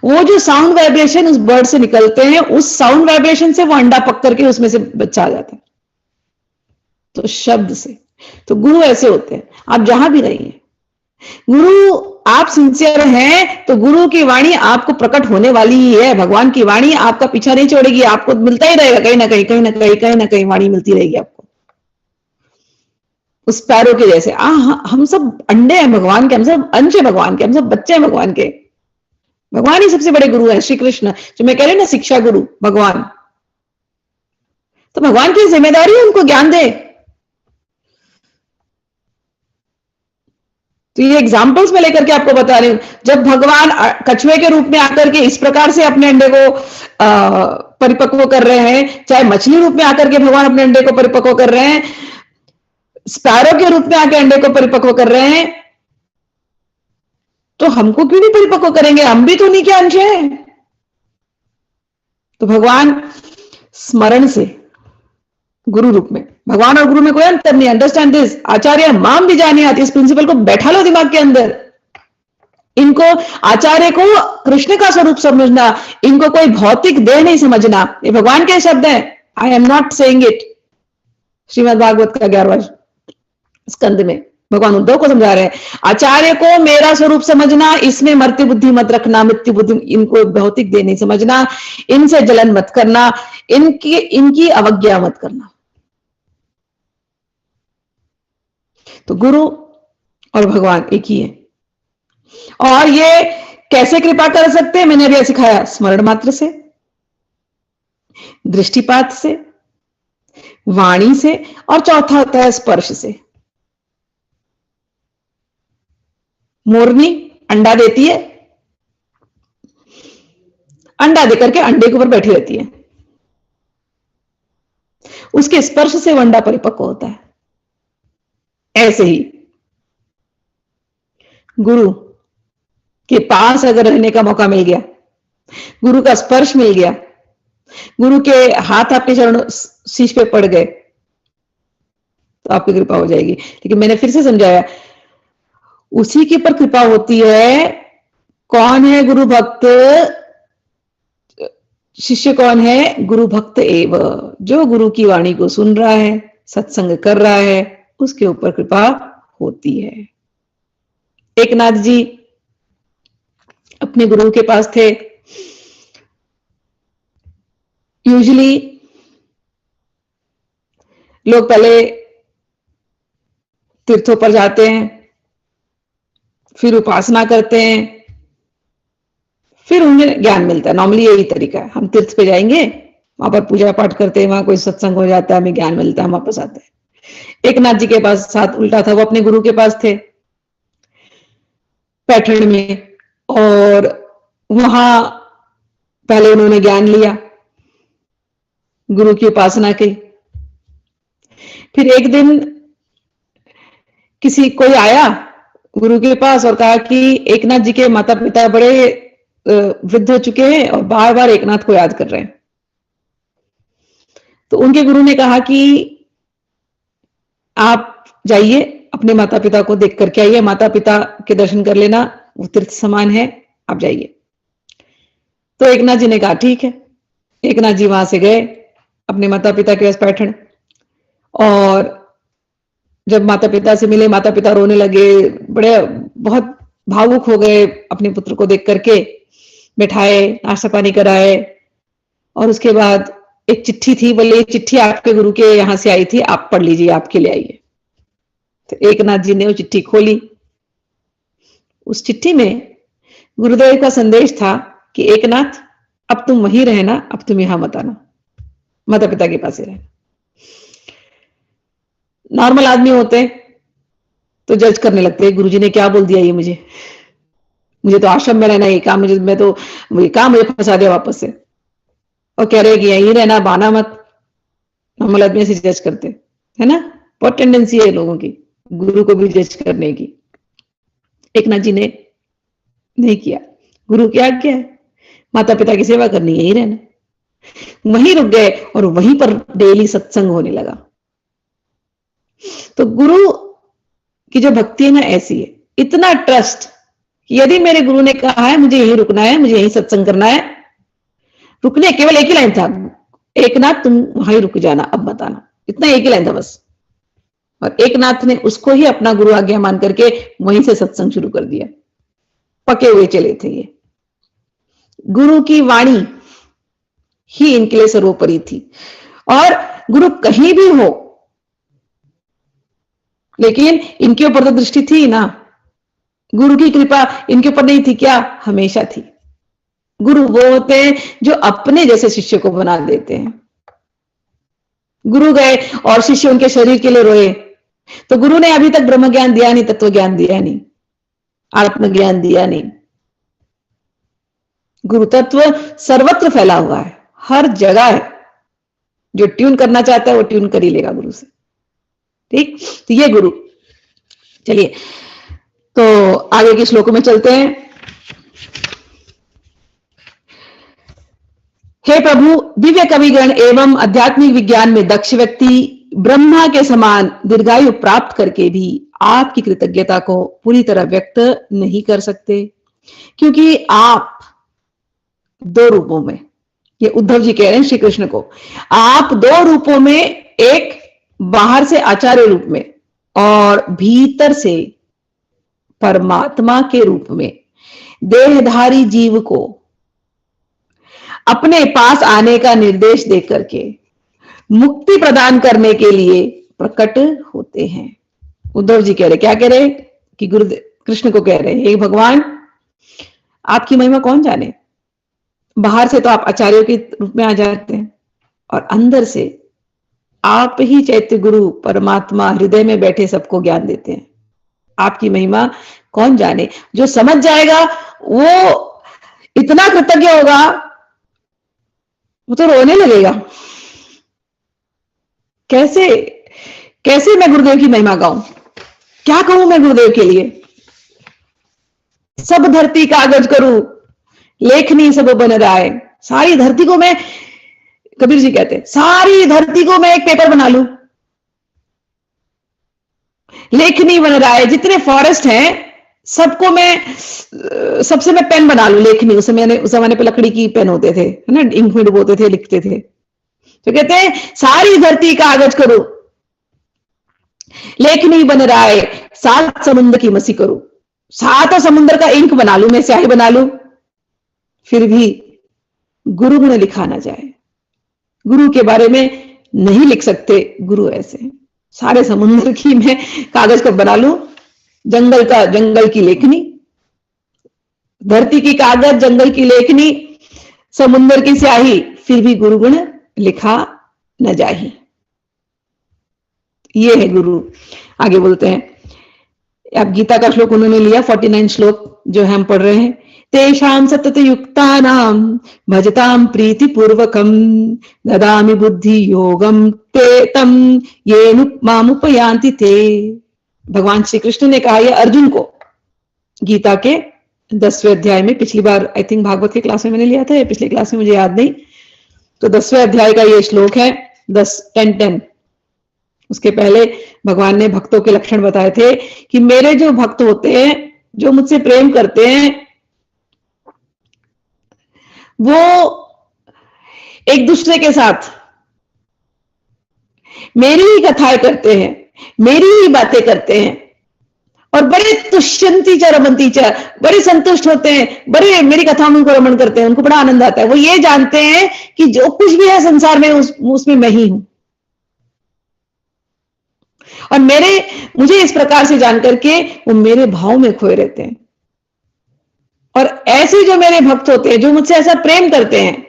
वो जो साउंड वाइब्रेशन उस बर्ड से निकलते हैं, उस साउंड वाइब्रेशन से वो अंडा पक करके उसमें से बच्चा आ जाता है। तो शब्द से। तो गुरु ऐसे होते हैं, आप जहां भी रहिए, गुरु, आप सिंसियर हैं तो गुरु की वाणी आपको प्रकट होने वाली ही है। भगवान की वाणी आपका पीछा नहीं छोड़ेगी, आपको मिलता ही रहेगा, कहीं ना कहीं, कहीं ना कहीं, कहीं ना कहीं वाणी मिलती रहेगी आपको, उस पैरों के जैसे। हम सब अंडे हैं भगवान के, हम सब अंश है भगवान के, हम सब बच्चे हैं भगवान के। भगवान ही सबसे बड़े गुरु हैं, श्री कृष्ण, जो मैं कह रही हूं ना, शिक्षा गुरु भगवान। तो भगवान की जिम्मेदारी है उनको ज्ञान दे। तो ये एग्जाम्पल्स में लेकर के आपको बता रही हूं, जब भगवान कछुए के रूप में आकर के इस प्रकार से अपने अंडे को परिपक्व कर रहे हैं, चाहे मछली रूप में आकर के भगवान अपने अंडे को परिपक्व कर रहे हैं, स्पैरो के रूप में आकर अंडे को परिपक्व कर रहे हैं, तो हमको क्यों नहीं परिपक्व करेंगे? हम भी तो उन्हीं के अंश हैं। तो भगवान स्मरण से गुरु रूप में, भगवान और गुरु में कोई अंतर नहीं। अंडरस्टैंड दिस, आचार्य माम भी जाने आती, इस प्रिंसिपल को बैठा लो दिमाग के अंदर। इनको, आचार्य को कृष्ण का स्वरूप समझना, इनको कोई भौतिक देह नहीं समझना। ये भगवान के शब्द हैं, I am not saying it. Shrimad Bhagavat का 11वां स्कंद में भगवान उद्धव को समझा रहे हैं, आचार्य को मेरा स्वरूप समझना, इसमें मर्त्य बुद्धि मत रखना, मृत्यु बुद्धि, इनको भौतिक देह नहीं समझना, इनसे जलन मत करना, इनकी अवज्ञा मत करना। तो गुरु और भगवान एक ही है। और ये कैसे कृपा कर सकते हैं? मैंने अभी सिखाया, स्मरण मात्र से, दृष्टिपात से, वाणी से, और चौथा होता है स्पर्श से। मोरनी अंडा देती है, अंडा देकर के अंडे के ऊपर बैठी रहती है, उसके स्पर्श से वो अंडा परिपक्व होता है। ऐसे ही गुरु के पास अगर रहने का मौका मिल गया, गुरु का स्पर्श मिल गया, गुरु के हाथ आपके चरणों शीश पे पड़ गए, तो आपकी कृपा हो जाएगी। लेकिन मैंने फिर से समझाया, उसी के पर कृपा होती है। कौन है गुरु भक्त? शिष्य कौन है? गुरु भक्त एव, जो गुरु की वाणी को सुन रहा है, सत्संग कर रहा है, उसके ऊपर कृपा होती है। एकनाथ जी अपने गुरु के पास थे। यूजुअली लोग पहले तीर्थों पर जाते हैं, फिर उपासना करते हैं, फिर उन्हें ज्ञान मिलता है। नॉर्मली यही तरीका है, हम तीर्थ पे जाएंगे, वहां पर पूजा पाठ करते हैं, वहां कोई सत्संग हो जाता है, हमें ज्ञान मिलता है, हम वापस आते हैं। एकनाथ जी के पास साथ उल्टा था, वो अपने गुरु के पास थे पैठण में, और वहां पहले उन्होंने ज्ञान लिया, गुरु की उपासना की। फिर एक दिन कोई आया गुरु के पास और कहा कि एकनाथ जी के माता पिता बड़े वृद्ध हो चुके हैं और बार बार एकनाथ को याद कर रहे हैं। तो उनके गुरु ने कहा कि आप जाइए, अपने माता पिता को देख करके आइए, माता पिता के दर्शन कर लेना, वो तीर्थ समान है, आप जाइए। तो एकनाथ जी ने कहा ठीक है। एकनाथ जी वहां से गए अपने माता पिता के पास पैठण, और जब माता पिता से मिले, माता पिता रोने लगे, बड़े बहुत भावुक हो गए अपने पुत्र को देख करके, बैठाए, नाश्ता पानी कराए, और उसके बाद एक चिट्ठी थी, बोले ये चिट्ठी आपके गुरु के यहां से आई थी, आप पढ़ लीजिए, आपके लिए आइए। तो एकनाथ जी ने वो चिट्ठी खोली। उस चिट्ठी में गुरुदेव का संदेश था कि एकनाथ, अब तुम वहीं रहना, अब तुम यहां मत आना, माता पिता के पास ही रहना। नॉर्मल आदमी होते तो जज करने लगते, गुरुजी ने क्या बोल दिया ये मुझे तो आश्रम में रहना, ये काम मुझे, मैं तो ये काम मुझे फंसा दिया वापस से, और कह रहे कि यहीं रहना, बाना मत। नॉर्मल आदमी से जज करते है ना, बहुत टेंडेंसी है लोगों की गुरु को भी जज करने की। एकनाथ जी ने नहीं किया, गुरु की आज्ञा है, माता पिता की सेवा करनी, यहीं रहना। वहीं रुक गए और वहीं पर डेली सत्संग होने लगा। तो गुरु की जो भक्ति है ना, ऐसी है, इतना ट्रस्ट कि यदि मेरे गुरु ने कहा है मुझे यहीं रुकना है, मुझे यहीं सत्संग करना है, रुकने केवल एक ही लाइन था, एकनाथ तुम वहीं रुक जाना, अब मत आना, इतना एक ही लाइन था बस। और एकनाथ ने उसको ही अपना गुरु आज्ञा मान करके वहीं से सत्संग शुरू कर दिया। पके हुए चले थे ये, गुरु की वाणी ही इनके लिए सर्वोपरि थी। और गुरु कहीं भी हो, लेकिन इनके ऊपर तो दृष्टि थी ना, गुरु की कृपा इनके ऊपर नहीं थी क्या? हमेशा थी। गुरु वो होते हैं जो अपने जैसे शिष्य को बना देते हैं। गुरु गए और शिष्य उनके शरीर के लिए रोए, तो गुरु ने अभी तक ब्रह्म ज्ञान दिया नहीं, तत्व ज्ञान दिया नहीं, आत्मज्ञान दिया नहीं। गुरु तत्व सर्वत्र फैला हुआ है, हर जगह है। जो ट्यून करना चाहता है वो ट्यून कर ही लेगा गुरु से। ठीक, तो ये गुरु। चलिए तो आगे के श्लोकों में चलते हैं। हे प्रभु, दिव्य कविगण एवं आध्यात्मिक विज्ञान में दक्ष व्यक्ति ब्रह्मा के समान दीर्घायु प्राप्त करके भी आपकी कृतज्ञता को पूरी तरह व्यक्त नहीं कर सकते, क्योंकि आप दो रूपों में, ये उद्धव जी कह रहे हैं श्री कृष्ण को, आप दो रूपों में, एक बाहर से आचार्य रूप में और भीतर से परमात्मा के रूप में देहधारी जीव को अपने पास आने का निर्देश देकर के मुक्ति प्रदान करने के लिए प्रकट होते हैं। उद्धव जी कह रहे, क्या कह रहे कि गुरुदेव कृष्ण को कह रहे हैं, हे भगवान आपकी महिमा कौन जाने। बाहर से तो आप आचार्यों के रूप में आ जाते हैं और अंदर से आप ही चैत्य गुरु परमात्मा हृदय में बैठे सबको ज्ञान देते हैं। आपकी महिमा कौन जाने। जो समझ जाएगा वो इतना कृतज्ञ होगा, वो तो रोने लगेगा। कैसे कैसे मैं गुरुदेव की महिमा गाऊं, क्या कहूं मैं गुरुदेव के लिए। सब धरती कागज करूं, लेखनी सब बन राय। सारी धरती को मैं, कबीर जी कहते हैं, सारी धरती को मैं एक पेपर बना लूं, लेखनी बन रहा है। जितने फॉरेस्ट हैं सबको मैं, सबसे मैं पेन बना लूं, लेखनी। उस जमाने पे लकड़ी की पेन होते थे, है ना, इंक में डुबोते थे, लिखते थे। तो कहते हैं सारी धरती कागज करो, लेखनी बन रहा है, सात समुद्र की मसी करूं। सातों समुद्र का इंक बना लूं, मैं स्याही बना लूं, फिर भी गुरु गुण लिखा ना जाए। गुरु के बारे में नहीं लिख सकते। गुरु ऐसे सारे समुद्र की मैं कागज का बना लूं, जंगल का, जंगल की लेखनी, धरती की कागज, जंगल की लेखनी, समुद्र की स्याही, फिर भी गुरु गुण लिखा न जाही। ये है गुरु। आगे बोलते हैं, अब गीता का श्लोक उन्होंने लिया, 49 श्लोक जो हम पढ़ रहे हैं। तेषां सतत युक्तानां भजतां प्रीति पूर्वकं ददामि बुद्धि योगम ते तम येनु मामुपयान्ति ते। भगवान श्री कृष्ण ने कहा यह अर्जुन को, गीता के 10वें अध्याय में। पिछली बार आई थिंक भागवत के क्लास में मैंने लिया था, या पिछले क्लास में मुझे याद नहीं। तो 10वें अध्याय का ये श्लोक है 10:10। उसके पहले भगवान ने भक्तों के लक्षण बताए थे कि मेरे जो भक्त होते हैं, जो मुझसे प्रेम करते हैं, वो एक दूसरे के साथ मेरी ही कथाएं करते हैं, मेरी ही बातें करते हैं, और बड़े तुष्यंती च रमंती च, बड़े संतुष्ट होते हैं, बड़े मेरी कथाओं में रमण करते हैं, उनको बड़ा आनंद आता है। वो ये जानते हैं कि जो कुछ भी है संसार में उसमें मैं ही हूं, और मुझे इस प्रकार से जानकर के वो मेरे भाव में खोए रहते हैं। और ऐसे जो मेरे भक्त होते हैं, जो मुझसे ऐसा प्रेम करते हैं,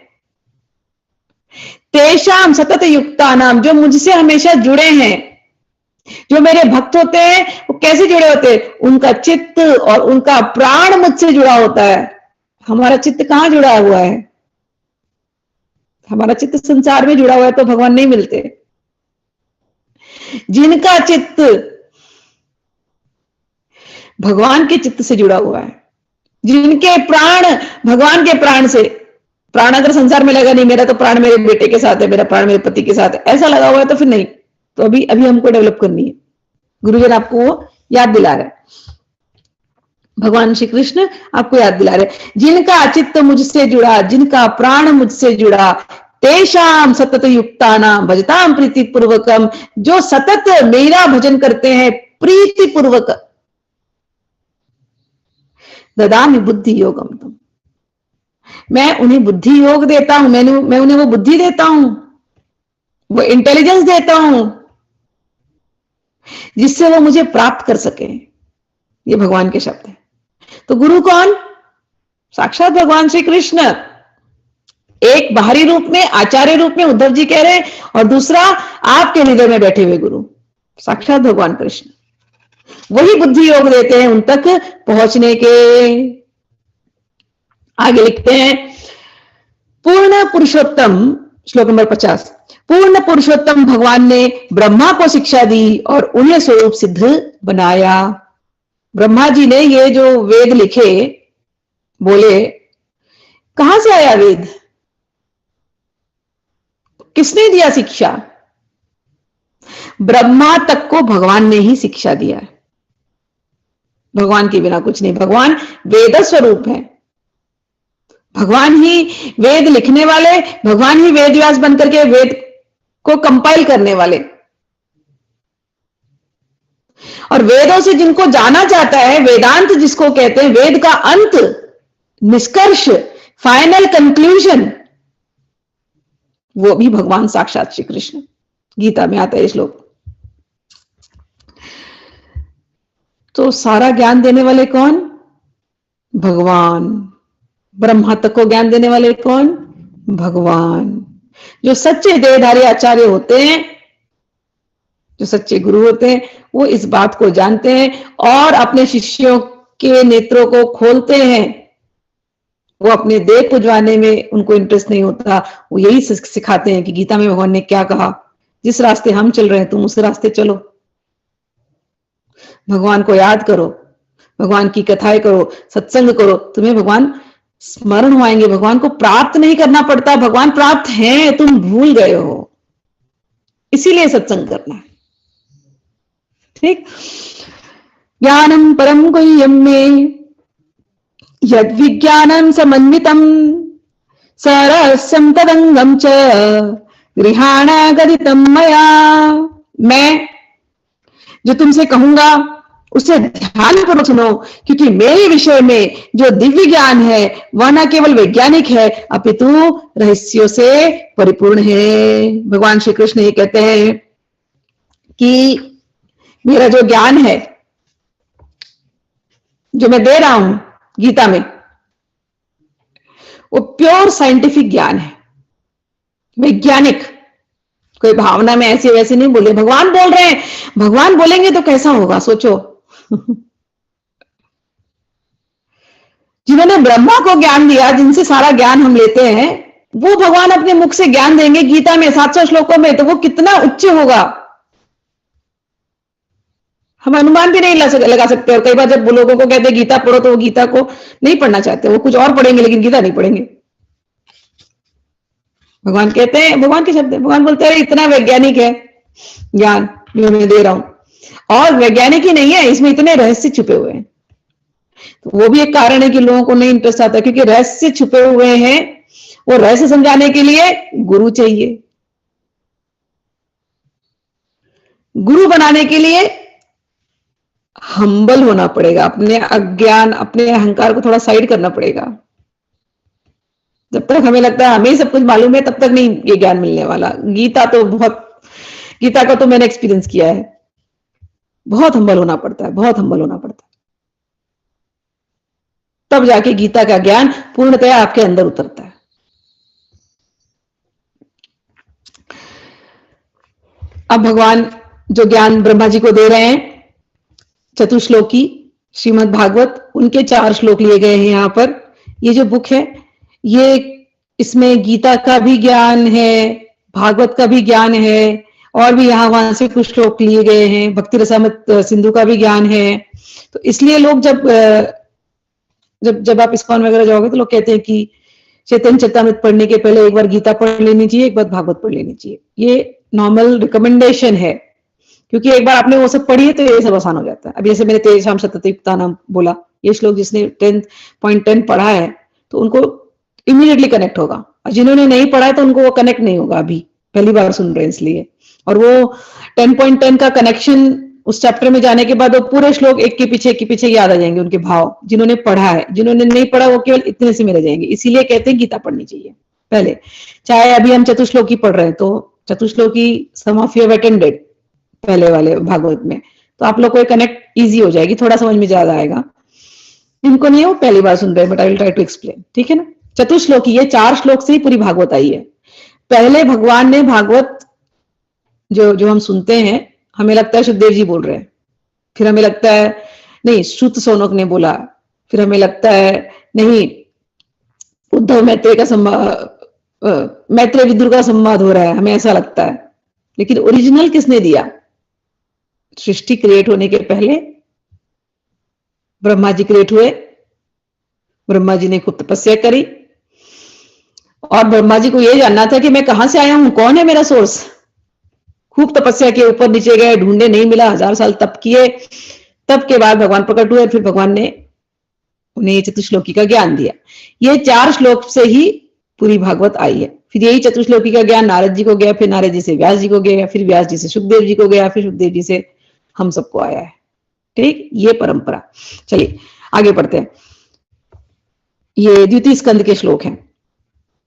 तेषाम सतत युक्तानाम, जो मुझसे हमेशा जुड़े हैं, जो मेरे भक्त होते हैं, वो कैसे जुड़े होते हैं, उनका चित्त और उनका प्राण मुझसे जुड़ा होता है। हमारा चित्त कहां जुड़ा हुआ है? हमारा चित्त संसार में जुड़ा हुआ है तो भगवान नहीं मिलते। जिनका चित्त भगवान के चित्त से जुड़ा हुआ है, जिनके प्राण भगवान के प्राण से, प्राण अगर संसार में लगा नहीं, मेरा तो प्राण मेरे बेटे के साथ है, मेरा प्राण मेरे पति के साथ है, ऐसा लगा हुआ है तो फिर नहीं। तो अभी हमको डेवलप करनी है। गुरुजन आपको वो याद दिला रहे, भगवान श्री कृष्ण आपको याद दिला रहे। जिनका चित्त मुझसे जुड़ा, जिनका प्राण मुझसे जुड़ा, तेषाम सतत युक्तानाम भजताम प्रीति पूर्वकम, जो सतत मेरा भजन करते हैं प्रीति पूर्वक, ददामि बुद्धि योगम, तुम, मैं उन्हें बुद्धि योग देता हूं, मैं उन्हें वो बुद्धि देता हूं, वो इंटेलिजेंस देता हूं, जिससे वो मुझे प्राप्त कर सके। ये भगवान के शब्द है। तो गुरु कौन? साक्षात भगवान श्री कृष्ण। एक बाहरी रूप में, आचार्य रूप में उद्धव जी कह रहे हैं, और दूसरा आपके हृदय में बैठे हुए गुरु साक्षात भगवान कृष्ण। वही बुद्धि योग देते हैं उन तक पहुंचने के। आगे लिखते हैं, पूर्ण पुरुषोत्तम, श्लोक नंबर 50, पूर्ण पुरुषोत्तम भगवान ने ब्रह्मा को शिक्षा दी और उन्हें स्वरूप सिद्ध बनाया। ब्रह्मा जी ने ये जो वेद लिखे, बोले, कहां से आया वेद? किसने दिया शिक्षा? ब्रह्मा तक को भगवान ने ही शिक्षा दिया है। भगवान के बिना कुछ नहीं। भगवान वेद स्वरूप है। भगवान ही वेद लिखने वाले, भगवान ही वेद व्यास बनकर के वेद को कंपाइल करने वाले। और वेदों से जिनको जाना जाता है, वेदांत जिसको कहते हैं, वेद का अंत, निष्कर्ष, फाइनल कंक्लूजन, वो भी भगवान साक्षात श्री कृष्ण। गीता में आता है श्लोक। तो सारा ज्ञान देने वाले कौन? भगवान। ब्रह्मा तक को ज्ञान देने वाले कौन? भगवान। जो सच्चे देहधारी आचार्य होते हैं, जो सच्चे गुरु होते हैं, वो इस बात को जानते हैं और अपने शिष्यों के नेत्रों को खोलते हैं। वो अपने देह पुजवाने में उनको इंटरेस्ट नहीं होता। वो यही सिखाते हैं कि गीता में भगवान ने क्या कहा, जिस रास्ते हम चल रहे हैं तुम उस रास्ते चलो, भगवान को याद करो, भगवान की कथाएं करो, सत्संग करो, तुम्हें भगवान स्मरण हो आएंगे। भगवान को प्राप्त नहीं करना पड़ता, भगवान प्राप्त हैं, तुम भूल गए हो, इसीलिए सत्संग करना है। ठीक। ज्ञानम परम गुह्यम में यद विज्ञानम समन्वितम सरस्यम तदंगम च गृहाणा गदितम मया। मैं जो तुमसे कहूंगा उससे ध्यानपूर्वक सुनो, क्योंकि मेरे विषय में जो दिव्य ज्ञान है वह न केवल वैज्ञानिक है अपितु रहस्यों से परिपूर्ण है। भगवान श्री कृष्ण ये कहते हैं कि मेरा जो ज्ञान है, जो मैं दे रहा हूं गीता में, वो प्योर साइंटिफिक ज्ञान है, वैज्ञानिक। कोई भावना में ऐसे वैसे नहीं बोले। भगवान बोल रहे हैं, भगवान बोलेंगे तो कैसा होगा सोचो। जिन्होंने ब्रह्मा को ज्ञान दिया, जिनसे सारा ज्ञान हम लेते हैं, वो भगवान अपने मुख से ज्ञान देंगे गीता में 700 श्लोकों में, तो वो कितना उच्च होगा हम अनुमान भी नहीं लगा सकते। और कई बार जब लोगों को कहते हैं गीता पढ़ो, तो वो गीता को नहीं पढ़ना चाहते, वो कुछ और पढ़ेंगे लेकिन गीता नहीं पढ़ेंगे। भगवान कहते हैं, भगवान के शब्द, भगवान बोलते हैं इतना वैज्ञानिक है ज्ञान जो मैं दे रहा हूं, और वैज्ञानिक ही नहीं है, इसमें इतने रहस्य छुपे हुए हैं। तो वो भी एक कारण है कि लोगों को नहीं इंटरेस्ट आता, क्योंकि रहस्य छुपे हुए हैं। वो रहस्य समझाने के लिए गुरु चाहिए, गुरु बनाने के लिए हम्बल होना पड़ेगा, अपने अज्ञान, अपने अहंकार को थोड़ा साइड करना पड़ेगा। जब तक हमें लगता है हमें सब कुछ मालूम है, तब तक नहीं ये ज्ञान मिलने वाला। गीता का तो मैंने एक्सपीरियंस किया है, बहुत हम्बल होना पड़ता है, बहुत हम्बल होना पड़ता है, तब जाके गीता का ज्ञान पूर्णतया आपके अंदर उतरता है। अब भगवान जो ज्ञान ब्रह्मा जी को दे रहे हैं, चतुश्लोकी श्रीमद् भागवत, उनके 4 श्लोक लिए गए हैं यहाँ पर। ये जो बुक है, ये इसमें गीता का भी ज्ञान है, भागवत का भी ज्ञान है, और भी यहाँ वहां से कुछ श्लोक लिए गए हैं, भक्ति रसामृत सिंधु का भी ज्ञान है। तो इसलिए लोग जब आप इस्कॉन वगैरह जाओगे तो लोग कहते हैं कि चैतन्य चरितामृत पढ़ने के पहले एक बार गीता पढ़ लेनी चाहिए, एक बार भागवत पढ़ लेनी चाहिए। ये नॉर्मल रिकमेंडेशन है, क्योंकि एक बार आपने वो सब पढ़ी है तो ये सब आसान हो जाता है। अब जैसे मैंने तेजसाम सततिप्तानाम बोला, ये श्लोक जिसने 10.10 पढ़ा है तो उनको इमीडिएटली कनेक्ट होगा, और जिन्होंने नहीं पढ़ा है तो उनको वो कनेक्ट नहीं होगा, अभी पहली बार सुन रहे हैं इसलिए। और वो 10.10 का कनेक्शन उस चैप्टर में जाने के बाद वो पूरे श्लोक एक के पीछे याद आ जाएंगे, उनके भाव। जिन्होंने पढ़ा है, जिन्होंने नहीं पढ़ा वो केवल इतने से में रह जाएंगे। इसीलिए कहते हैं गीता पढ़नी चाहिए पहले। चाहे अभी हम चतुश्लोकी पढ़ रहे हैं, तो चतुश्लोकी सम ऑफ यू हैव अटेंडेड पहले वाले भागवत में, तो आप लोग को कनेक्ट इजी हो जाएगी, थोड़ा समझ में ज्यादा आएगा। इनको नहीं, वो पहली बार सुन रहे हैं, but I will try to explain, ठीक है ना। चतुश्लोकी, ये 4 श्लोक से ही पूरी भागवत आई है। पहले भगवान ने भागवत जो हम सुनते हैं, हमें लगता है सुखदेव जी बोल रहे हैं, फिर हमें लगता है नहीं श्रुत शौनक ने बोला, फिर हमें लगता है नहीं उद्धव मैत्रेय का संवाद, मैत्रेय विदुर का संवाद हो रहा है, हमें ऐसा लगता है। लेकिन ओरिजिनल किसने दिया? सृष्टि क्रिएट होने के पहले ब्रह्मा जी क्रिएट हुए, ब्रह्मा जी ने खूब तपस्या करी और ब्रह्मा जी को यह जानना था कि मैं कहां से आया हूं, कौन है मेरा सोर्स। खूब तपस्या के ऊपर नीचे गए, ढूंढे, नहीं मिला, 1000 साल तप किए, तब के बाद भगवान प्रकट हुए। फिर भगवान ने उन्हें चतुश्लोकी का ज्ञान दिया। ये 4 श्लोक से ही पूरी भागवत आई है। फिर यही चतुश्लोकी का ज्ञान नारद जी को गया, फिर नारद जी से व्यास जी को गया, फिर व्यास जी से सुखदेव जी को गया, फिर सुखदेव जी से हम सबको आया है। ठीक, ये परंपरा। चलिए आगे बढ़ते हैं। ये द्वितीय स्कंद के श्लोक हैं,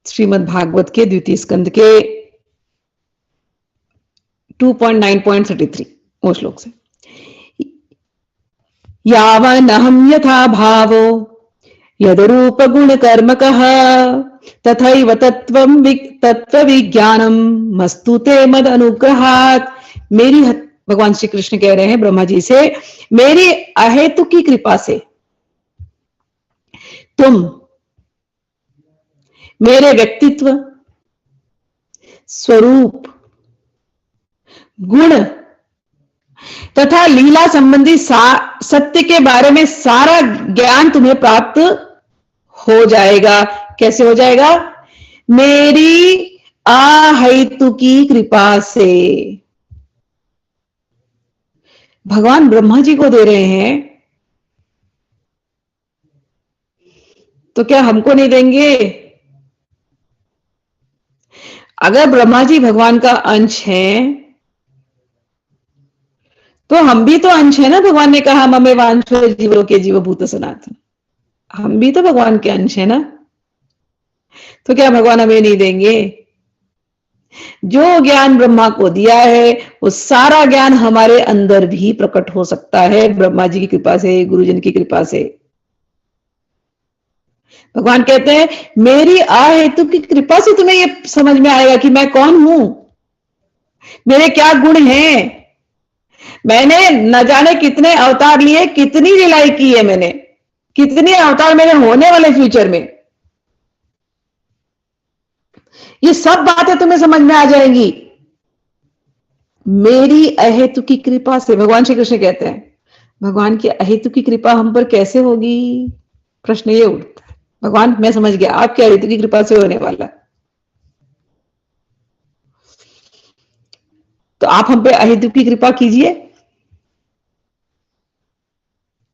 श्रीमद् भागवत के द्वितीय स्कंद के 2.9.33 वो श्लोक से। यावनहं यथा भावो यदरूप गुण कर्मकः तथैव तत्त्वविज्ञानम् मस्तु ते मद अनुग्रहात्। मेरी, भगवान श्री कृष्ण कह रहे हैं ब्रह्मा जी से, मेरी अहेतु की कृपा से तुम मेरे व्यक्तित्व, स्वरूप, गुण तथा लीला संबंधी सत्य के बारे में सारा ज्ञान तुम्हें प्राप्त हो जाएगा। कैसे हो जाएगा? मेरी अहेतु की कृपा से। भगवान ब्रह्मा जी को दे रहे हैं, तो क्या हमको नहीं देंगे? अगर ब्रह्मा जी भगवान का अंश है तो हम भी तो अंश है ना। भगवान ने कहा ममे वांछो जीवलोके जीवभूत सनातन, हम भी तो भगवान के अंश है ना। तो क्या भगवान हमें नहीं देंगे? जो ज्ञान ब्रह्मा को दिया है वो सारा ज्ञान हमारे अंदर भी प्रकट हो सकता है ब्रह्मा जी की कृपा से, गुरुजन की कृपा से। भगवान कहते हैं मेरी अहेतु की कृपा से तुम्हें यह समझ में आएगा कि मैं कौन हूं, मेरे क्या गुण हैं। मैंने न जाने कितने अवतार लिए, कितनी लीलाएं की है मैंने, कितने अवतार मेरे होने वाले फ्यूचर में। ये सब बातें तुम्हें समझ में आ जाएंगी मेरी अहेतु की कृपा से। भगवान श्री कृष्ण कहते हैं भगवान की अहेतु की कृपा हम पर कैसे होगी? प्रश्न ये उठता है। भगवान मैं समझ गया, आपकी अहेतु की कृपा से होने वाला, तो आप हम पे अहेतु की कृपा कीजिए।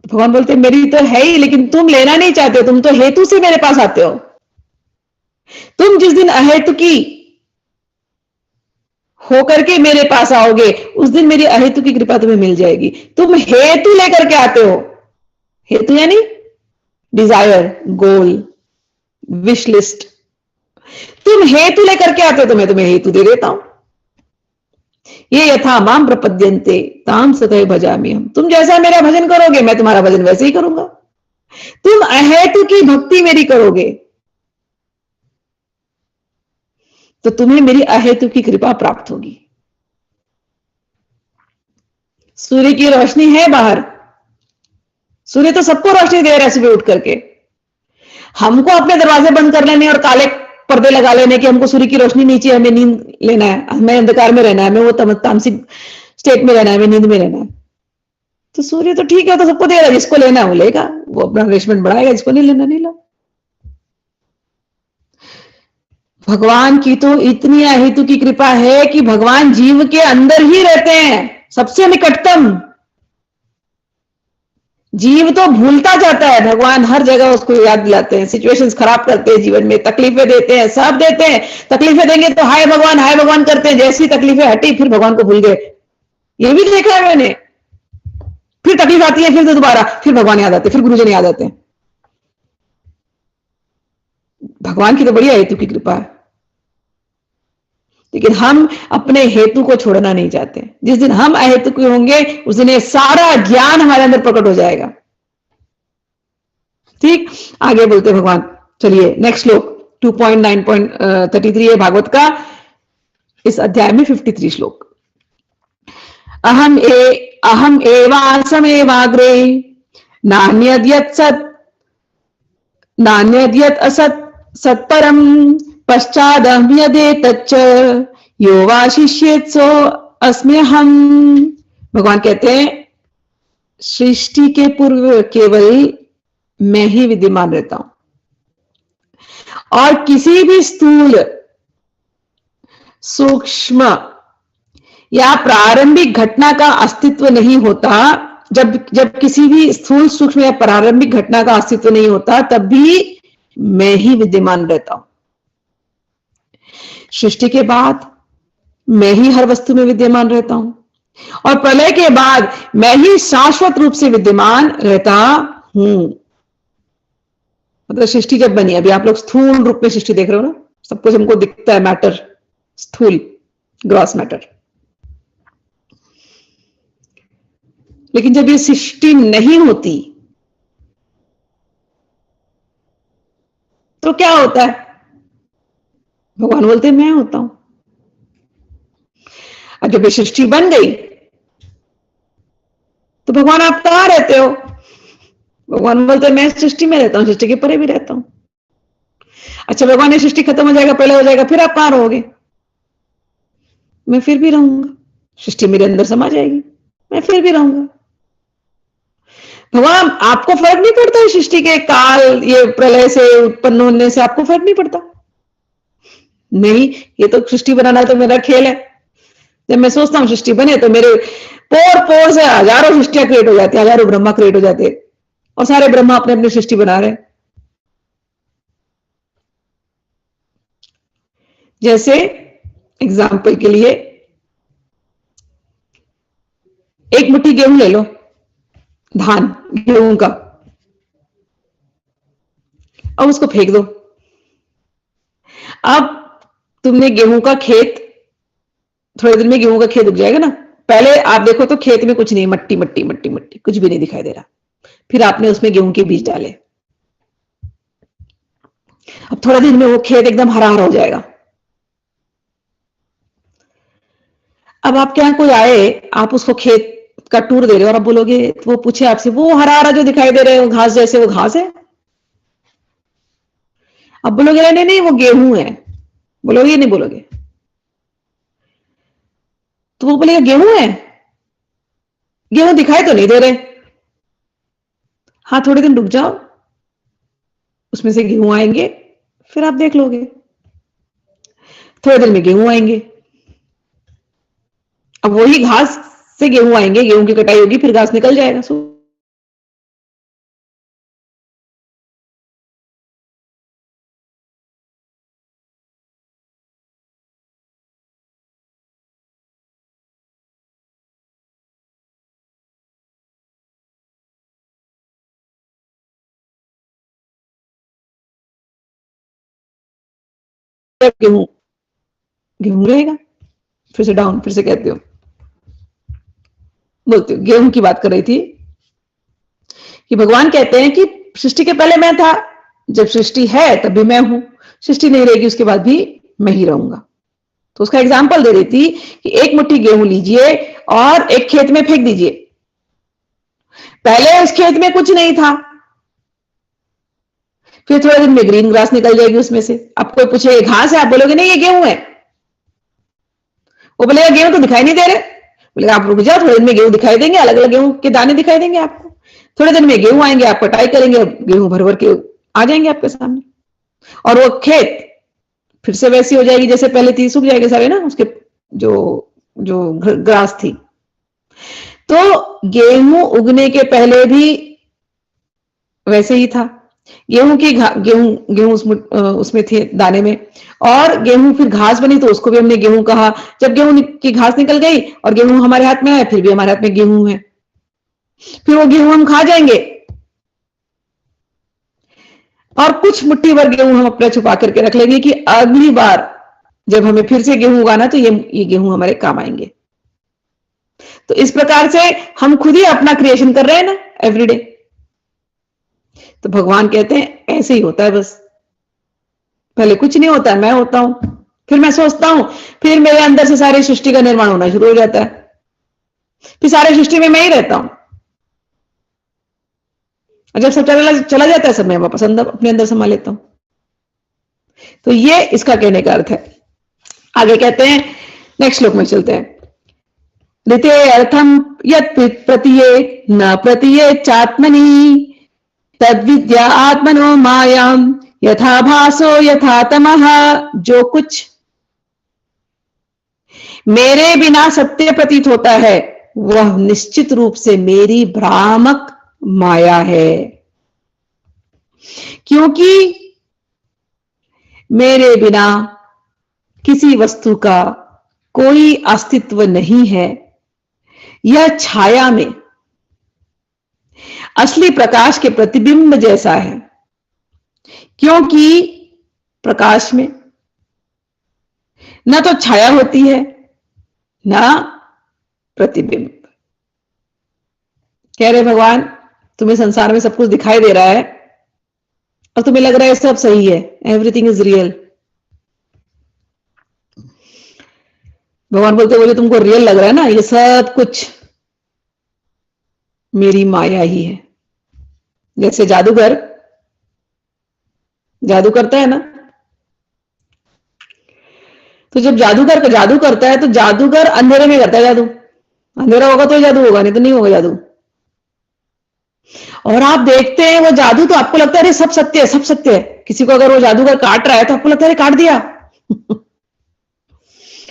भगवान बोलते मेरी तो है ही, लेकिन तुम लेना नहीं चाहते हो, तुम तो हेतु से मेरे पास आते हो। तुम जिस दिन अहेतु की होकर के मेरे पास आओगे उस दिन मेरी अहेतु की कृपा तुम्हें मिल जाएगी। तुम हेतु लेकर के आते हो, हेतु यानी डिजायर, गोल, विश लिस्ट। तुम हेतु लेकर के आते हो तो मैं तुम्हें हेतु दे देता हूं। ये यथा माम प्रपद्यन्ते ताम सतैव भजामि हम। तुम जैसा मेरा भजन करोगे मैं तुम्हारा भजन वैसे ही करूंगा। तुम अहेतु की भक्ति मेरी करोगे तो तुम्हें मेरी अहेतु की कृपा प्राप्त होगी। सूर्य की रोशनी है बाहर, सूर्य तो सबको रोशनी दे रहा है सुबह उठ करके। हमको अपने दरवाजे बंद कर लेने और काले पर्दे लगा लेने कि हमको सूर्य की रोशनी नीचे, हमें नींद लेना है, हमें अंधकार में रहना है, हमें वो तामसिक स्टेट में रहना है, हमें नींद में रहना है। तो सूर्य तो ठीक है, तो सबको दे रहा है, जिसको लेना है वो लेगा, वो अपना नरिशमेंट बढ़ाएगा, जिसको नहीं लेना नहीं ला। भगवान की तो इतनी अहेतु की कृपा है कि भगवान जीव के अंदर ही रहते हैं, सबसे निकटतम। जीव तो भूलता जाता है, भगवान हर जगह उसको याद दिलाते हैं। सिचुएशंस खराब करते हैं, जीवन में तकलीफें देते हैं, सब देते हैं। तकलीफें देंगे तो हाय भगवान करते हैं, जैसी तकलीफें हटी फिर भगवान को भूल गए। ये भी देखा है मैंने। फिर तकलीफ आती है, फिर तो दोबारा फिर भगवान याद आते, फिर गुरुजन याद आते हैं। भगवान की तो बड़ी हेतु की कृपा है, लेकिन हम अपने हेतु को छोड़ना नहीं चाहते। जिस दिन हम अहेतु के होंगे उस दिन ये सारा ज्ञान हमारे अंदर प्रकट हो जाएगा। ठीक, आगे बोलते भगवान। चलिए नेक्स्ट श्लोक 2.9.33 है भागवत का, इस अध्याय में 53 श्लोक। अहम एवासमेवाग्रे नान्यद्यत् सत् नान्यद्यत् असत् सत्परम पश्चादहम्यदेतच्च यो वा शिष्येत् सो अस्म्यहम्। भगवान कहते हैं सृष्टि के पूर्व केवल मैं ही विद्यमान रहता हूं और किसी भी स्थूल, सूक्ष्म या प्रारंभिक घटना का अस्तित्व नहीं होता। जब किसी भी स्थूल, सूक्ष्म या प्रारंभिक घटना का अस्तित्व नहीं होता तब भी मैं ही विद्यमान रहता हूं। सृष्टि के बाद मैं ही हर वस्तु में विद्यमान रहता हूं और प्रलय के बाद मैं ही शाश्वत रूप से विद्यमान रहता हूं। मतलब सृष्टि जब बनी, अभी आप लोग स्थूल रूप में सृष्टि देख रहे हो ना, सब कुछ हमको दिखता है, मैटर, स्थूल, ग्रॉस मैटर। लेकिन जब ये सृष्टि नहीं होती तो क्या होता है? भगवान बोलते हैं मैं होता हूं। और जब ये सृष्टि बन गई तो भगवान आप कहां रहते हो? भगवान बोलते हैं मैं सृष्टि में रहता हूं, सृष्टि के परे भी रहता हूं। अच्छा, भगवान ये सृष्टि खत्म हो जाएगा, पहले हो जाएगा, फिर आप कहां रहोगे? मैं फिर भी रहूंगा। सृष्टि मेरे अंदर समा जाएगी, मैं फिर भी रहूंगा। भगवान आपको फर्क नहीं पड़ता है सृष्टि के काल, ये प्रलय से उत्पन्न होने से आपको फर्क नहीं पड़ता? नहीं, ये तो सृष्टि बनाना तो मेरा खेल है। जब मैं सोचता हूं सृष्टि बने तो मेरे पोर पोर से हजारों सृष्टियां क्रिएट हो जाती है, हजारों ब्रह्मा क्रिएट हो जाते हैं और सारे ब्रह्मा अपने अपनी सृष्टि बना रहे हैं। जैसे एग्जाम्पल के लिए एक मुट्ठी गेहूं ले लो, धान, गेहूं का, अब उसको फेंक दो। अब तुमने गेहूं का खेत, थोड़े दिन में गेहूं का खेत उग जाएगा ना। पहले आप देखो तो खेत में कुछ नहीं, मट्टी मट्टी मट्टी मट्टी, कुछ भी नहीं दिखाई दे रहा। फिर आपने उसमें गेहूं के बीज डाले, अब थोड़ा दिन में वो खेत एकदम हरा हरा हो जाएगा। अब आपके यहां कोई आए, आप उसको खेत का टूर दे रहे हो और आप बोलोगे, वो पूछे आपसे, वो हरा हरा जो दिखाई दे रहे हैं, वो घास जैसे, वो घास है? अब बोलोगे नहीं नहीं वो गेहूं है, बोलोगे नहीं बोलोगे? तो वो बोलेगा गेहूं है, गेहूं दिखाई तो नहीं दे रहे। हाँ, थोड़े दिन रुक जाओ, उसमें से गेहूं आएंगे, फिर आप देख लोगे। थोड़े दिन में गेहूं आएंगे, अब वही घास से गेहूं आएंगे, गेहूं की कटाई होगी, फिर घास निकल जाएगा। गेहूं गेहूं रहेगा, फिर से डाउन, फिर से कहते हो, बोलते हो। गेहूं की बात कर रही थी कि भगवान कहते हैं कि सृष्टि के पहले मैं था, जब सृष्टि है तब भी मैं हूं, सृष्टि नहीं रहेगी उसके बाद भी मैं ही रहूंगा। तो उसका एग्जाम्पल दे रही थी कि एक मुट्ठी गेहूं लीजिए और एक खेत में फेंक दीजिए। पहले उस खेत में कुछ नहीं था, फिर थोड़े दिन में ग्रीन ग्रास निकल जाएगी उसमें से। अब कोई पूछे ये घास है, आप बोलोगे नहीं ये गेहूं है। वो बोलेगा गेहूं तो दिखाई नहीं दे रहे। बोलेगा आप रुक जाओ, थोड़े दिन में गेहूं दिखाई देंगे, अलग अलग गेहूं के दाने दिखाई देंगे आपको। थोड़े दिन में गेहूं आएंगे, आप कटाई करेंगे, गेहूं भर भर के आ जाएंगे आपके सामने, और वो खेत फिर से वैसी हो जाएगी जैसे पहले थी, सूख जाएंगे सारे ना उसके जो जो ग्रास थी। तो गेहूं उगने के पहले भी वैसे ही था। गेहूं की गेहूं उसमें थे दाने में, और गेहूं फिर घास बनी तो उसको भी हमने गेहूं कहा। जब गेहूं की घास निकल गई और गेहूं हमारे हाथ में है, फिर भी हमारे हाथ में गेहूं है, फिर वो गेहूं हम खा जाएंगे और कुछ मुट्ठी भर गेहूं हम अपने छुपा करके रख लेंगे कि अगली बार जब हमें फिर से गेहूं उगाना तो ये गेहूं हमारे काम आएंगे। तो इस प्रकार से हम खुद ही अपना क्रिएशन कर रहे हैं ना एवरीडे। तो भगवान कहते हैं ऐसे ही होता है, बस पहले कुछ नहीं होता है, मैं होता हूं, फिर मैं सोचता हूं, फिर मेरे अंदर से सारी सृष्टि का निर्माण होना शुरू हो जाता है। फिर सारे सृष्टि में मैं ही रहता हूं, और जब सब चला जाता है सब मैं वापस अंदर अपने अंदर समा लेता हूं। तो ये इसका कहने का अर्थ है। आगे कहते हैं, नेक्स्ट श्लोक में चलते हैं। ऋते अर्थम यत् प्रतीये न प्रतीये चात्मनि तद्विद्या आत्मनो मायाम यथा भासो यथा तमः। जो कुछ मेरे बिना सत्य प्रतीत होता है वह निश्चित रूप से मेरी भ्रामक माया है, क्योंकि मेरे बिना किसी वस्तु का कोई अस्तित्व नहीं है। यह छाया में असली प्रकाश के प्रतिबिंब जैसा है, क्योंकि प्रकाश में न तो छाया होती है न प्रतिबिंब। कह रहे भगवान, तुम्हें संसार में सब कुछ दिखाई दे रहा है और तुम्हें लग रहा है सब सही है, एवरीथिंग इज रियल। भगवान बोलते बोले तुमको रियल लग रहा है ना, ये सब कुछ मेरी माया ही है। जैसे जादूगर जादू करता है ना, तो जब जादूगर का जादू करता है तो जादूगर अंधेरे में करता है जादू। अंधेरा होगा तो जादू होगा, नहीं तो नहीं होगा जादू। और आप देखते हैं वो जादू तो आपको लगता है अरे सब सत्य है, सब सत्य है। किसी को अगर वो जादूगर काट रहा है तो आपको लगता है काट दिया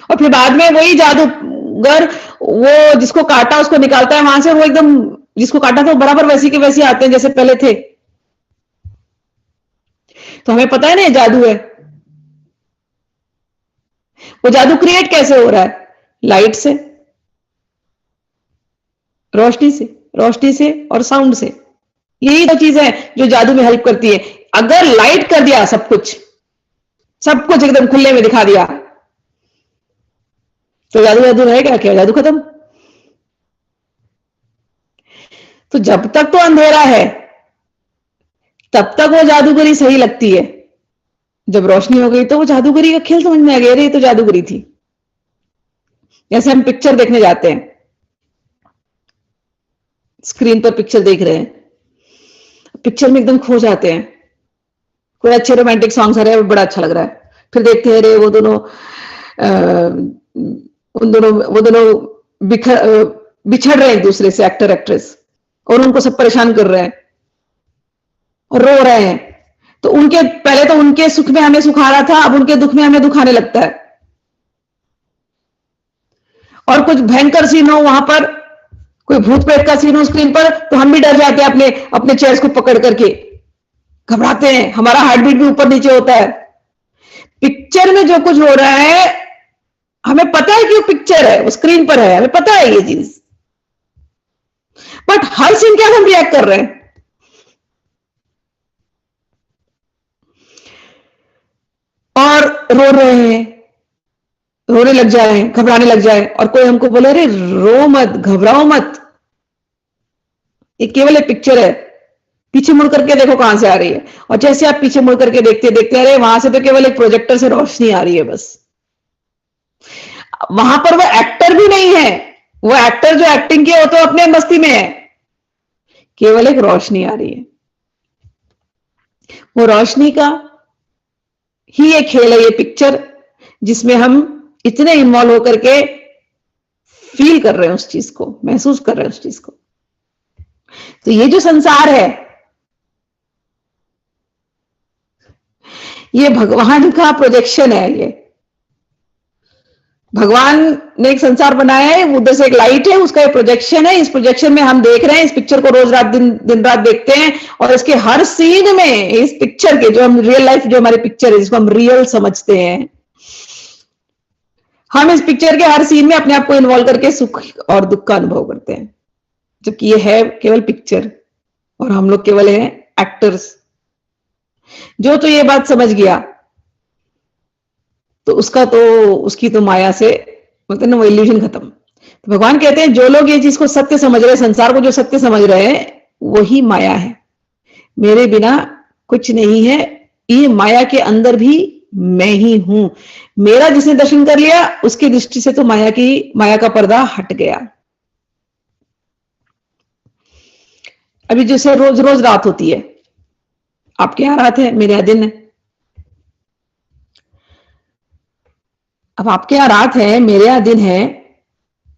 और फिर बाद में वही जादूगर वो जिसको काटा उसको निकालता है वहां से, वो एकदम जिसको काटा था वो बराबर वैसी के वैसे आते हैं जैसे पहले थे। तो हमें पता है ना ये जादू है। वो जादू क्रिएट कैसे हो रहा है? लाइट से, रोशनी से और साउंड से। यही दो चीजें हैं जो जादू में हेल्प करती है। अगर लाइट कर दिया सब कुछ एकदम खुले में दिखा दिया तो जादू रहेगा क्या? जादू खत्म। तो जब तक तो अंधेरा है तब तक वो जादूगरी सही लगती है। जब रोशनी हो गई तो वो जादूगरी का खेल समझ में आ गया, ये तो जादूगरी थी। जैसे हम पिक्चर देखने जाते हैं, स्क्रीन पर पिक्चर देख रहे हैं, पिक्चर में एकदम खो जाते हैं। कोई अच्छे रोमांटिक सॉन्ग्स आ रहे हैं, बड़ा अच्छा लग रहा है। फिर देखते हैं रे वो दोनों बिछड़ रहे हैं एक दूसरे से, एक्टर एक्ट्रेस, और उनको सब परेशान कर रहे हैं और रो रहे हैं। तो उनके पहले तो उनके सुख में हमें सुखा रहा था, अब उनके दुख में हमें दुखाने लगता है। और कुछ भयंकर सीन हो वहां पर, कोई भूत प्रेत का सीन हो स्क्रीन पर, तो हम भी डर जाते हैं, अपने चेयर्स को पकड़ करके घबराते हैं, हमारा हार्ट बीट भी ऊपर नीचे होता है। पिक्चर में जो कुछ हो रहा है हमें पता है कि वो पिक्चर है, वो स्क्रीन पर है, हमें पता है ये चीज, बट हर सीन क्या हम रिएक्ट कर रहे हैं। और रो रहे हैं, रोने लग जाए, घबराने लग जाए, और कोई हमको बोले अरे रो मत, घबराओ मत, ये केवल एक पिक्चर है, पीछे मुड़ करके देखो कहां से आ रही है। और जैसे आप पीछे मुड़ करके देखते देखते अरे वहां से तो केवल एक प्रोजेक्टर से रोशनी आ रही है बस। वहां पर वो एक्टर भी नहीं है, वो एक्टर जो एक्टिंग किया वो तो अपने मस्ती में है, केवल एक रोशनी आ रही है। वो रोशनी का ही एक खेल है ये पिक्चर, जिसमें हम इतने इन्वॉल्व होकर के फील कर रहे हैं उस चीज को, महसूस कर रहे हैं उस चीज को। तो ये जो संसार है ये भगवान का प्रोजेक्शन है। ये भगवान ने एक संसार बनाया है, उधर से एक लाइट है, उसका एक प्रोजेक्शन है। इस प्रोजेक्शन में हम देख रहे हैं, इस पिक्चर को रोज रात दिन रात देखते हैं, और इसके हर सीन में इस पिक्चर के जो हम रियल लाइफ, जो हमारी पिक्चर है जिसको हम रियल समझते हैं, हम इस पिक्चर के हर सीन में अपने आप को इन्वॉल्व करके सुख और दुख का अनुभव करते हैं, जबकि ये है केवल पिक्चर और हम लोग केवल हैं एक्टर्स। जो तो ये बात समझ गया तो उसकी तो माया से मतलब ना वो इल्यूजन खत्म। तो भगवान कहते हैं जो लोग ये चीज को सत्य समझ रहे हैं, संसार को जो सत्य समझ रहे हैं, वही माया है, मेरे बिना कुछ नहीं है। ये माया के अंदर भी मैं ही हूं। मेरा जिसने दर्शन कर लिया उसकी दृष्टि से तो माया का पर्दा हट गया। अभी जैसे रोज रोज रात होती है, आपके यहाँ रात है, मेरे यहाँ दिन है। अब आपके यहाँ रात है, मेरे यहाँ दिन है,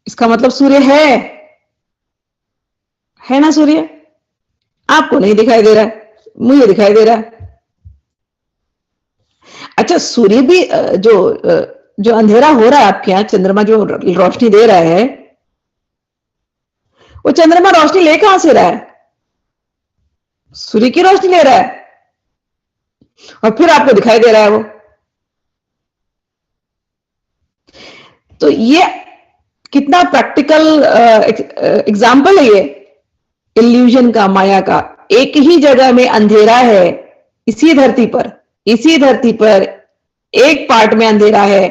इसका मतलब सूर्य है ना सूर्य? आपको नहीं दिखाई दे रहा है, मुझे दिखाई दे रहा है। अच्छा, सूर्य भी जो अंधेरा हो रहा है आपके यहाँ, चंद्रमा जो रोशनी दे रहा है, वो चंद्रमा रोशनी ले कहां से रहा है? सूर्य की रोशनी ले रहा है और फिर आपको दिखाई दे रहा है वो। तो ये कितना प्रैक्टिकल एग्जाम्पल है ये इल्यूजन का, माया का। एक ही जगह में अंधेरा है, इसी धरती पर एक पार्ट में अंधेरा है,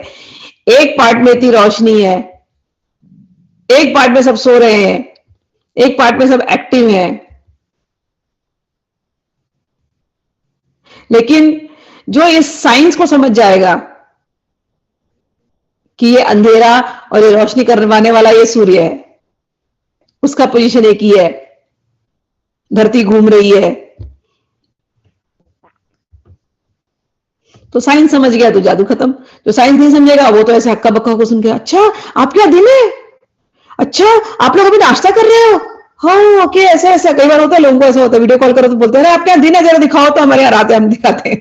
एक पार्ट में इतनी रोशनी है, एक पार्ट में सब सो रहे हैं, एक पार्ट में सब एक्टिव हैं। लेकिन जो इस साइंस को समझ जाएगा कि ये अंधेरा और ये रोशनी करवाने वाला ये सूर्य है, उसका पोजीशन एक ही है, धरती घूम रही है, तो साइंस समझ गया तो जादू खत्म। जो साइंस नहीं समझेगा वो तो ऐसे हक्का बक्का को सुन के, अच्छा आपके यहाँ दिन है, अच्छा आप लोग अभी नाश्ता कर रहे हो, हाँ ओके, ऐसे ऐसा कई बार होता है, लोगों को ऐसा होता है, वीडियो कॉल करो तो बोलते हैं आपके यहाँ दिन है, जरा दिखाओ तो, हमारे यहाँ रात है, हम दिखाते हैं।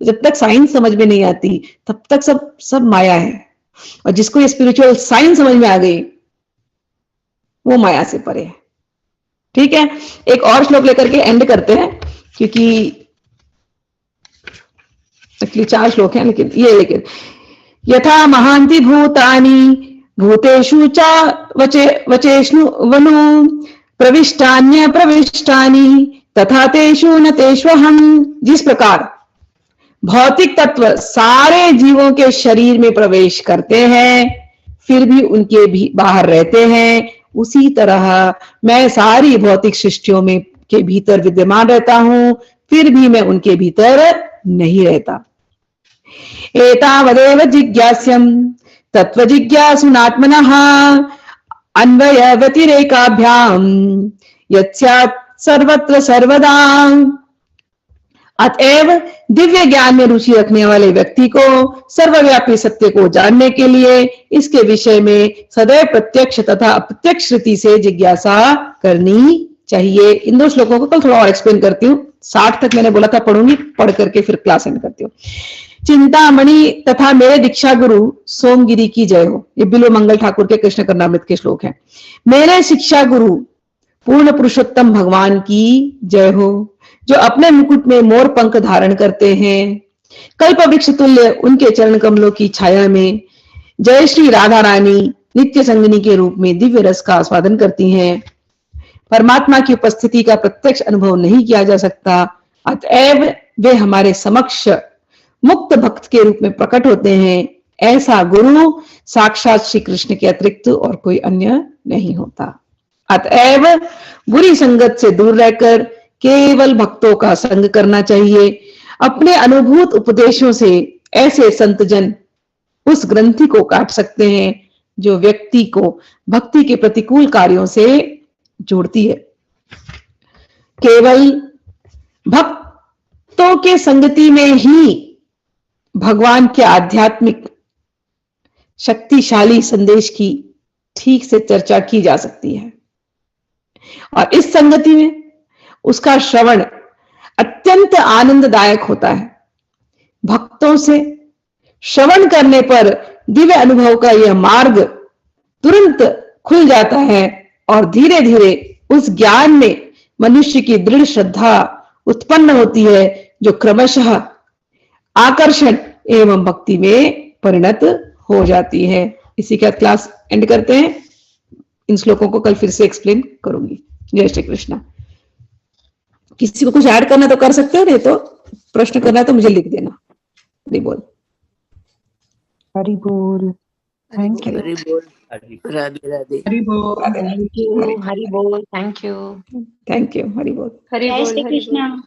तो जब तक साइंस समझ में नहीं आती तब तक सब माया है, और जिसको ये स्पिरिचुअल साइंस समझ में आ गई वो माया से परे है। ठीक है, एक और श्लोक लेकर के एंड करते हैं, क्योंकि एक्चुअली 4 श्लोक हैं, लेकिन यथा महांति भूतानि भूतेषु च वचेषु वनु प्रविष्टान्य प्रविष्टानि तथा तेषु न तेष्वहम्। जिस प्रकार भौतिक तत्व सारे जीवों के शरीर में प्रवेश करते हैं फिर भी उनके भी बाहर रहते हैं, उसी तरह मैं सारी भौतिक सृष्टियों में के भीतर विद्यमान रहता हूं, फिर भी मैं उनके भीतर नहीं रहता। एतावदेव जिज्ञास्यम् तत्व जिज्ञासुनात्मनः अन्वय व्यतिरेकाभ्याम यत्स्यात् सर्वत्र सर्वदा। अतएव दिव्य ज्ञान में रुचि रखने वाले व्यक्ति को सर्वव्यापी सत्य को जानने के लिए इसके विषय में सदैव प्रत्यक्ष तथा अप्रत्यक्ष श्रुति से जिज्ञासा करनी चाहिए। इन 2 श्लोकों को कल थोड़ा और एक्सप्लेन करती हूँ। 60 तक मैंने बोला था पढ़ूंगी, पढ़ करके फिर क्लास एंड करती हूँ। चिंतामणि तथा मेरे दीक्षा गुरु सोमगिरी की जय हो, ये बिलो मंगल ठाकुर के कृष्ण कर्णामृत के श्लोक हैं। मेरे शिक्षा गुरु पूर्ण पुरुषोत्तम भगवान की जय हो, जो अपने मुकुट में मोर पंख धारण करते हैं। कल्प वृक्ष तुल्य उनके चरण कमलों की छाया में जय श्री राधा रानी नित्य संगिनी के रूप में दिव्य रस का आस्वादन करती हैं। परमात्मा की उपस्थिति का प्रत्यक्ष अनुभव नहीं किया जा सकता, अतएव वे हमारे समक्ष मुक्त भक्त के रूप में प्रकट होते हैं। ऐसा गुरु साक्षात श्री कृष्ण के अतिरिक्त और कोई अन्य नहीं होता। अतएव बुरी संगत से दूर रहकर केवल भक्तों का संग करना चाहिए। अपने अनुभूत उपदेशों से ऐसे संतजन उस ग्रंथि को काट सकते हैं जो व्यक्ति को भक्ति के प्रतिकूल कार्यों से जोड़ती है। केवल भक्तों के संगति में ही भगवान के आध्यात्मिक शक्तिशाली संदेश की ठीक से चर्चा की जा सकती है, और इस संगति में उसका श्रवण अत्यंत आनंददायक होता है। भक्तों से श्रवण करने पर दिव्य अनुभव का यह मार्ग तुरंत खुल जाता है और धीरे धीरे उस ज्ञान में मनुष्य की दृढ़ श्रद्धा उत्पन्न होती है, जो क्रमशः आकर्षण एवं भक्ति में परिणत हो जाती है। इसी के साथ क्लास एंड करते हैं। इन श्लोकों को कल फिर से एक्सप्लेन करूंगी। जय श्री कृष्ण। किसी को कुछ ऐड करना तो कर सकते हो, नहीं तो प्रश्न करना है तो मुझे लिख देना। हरि बोल। हरि बोल। Thank you. हरि बोल। राधे राधे। हरि बोल। Thank you. हरि बोल। Thank you. Thank you. Hari बोल। जय श्री कृष्ण।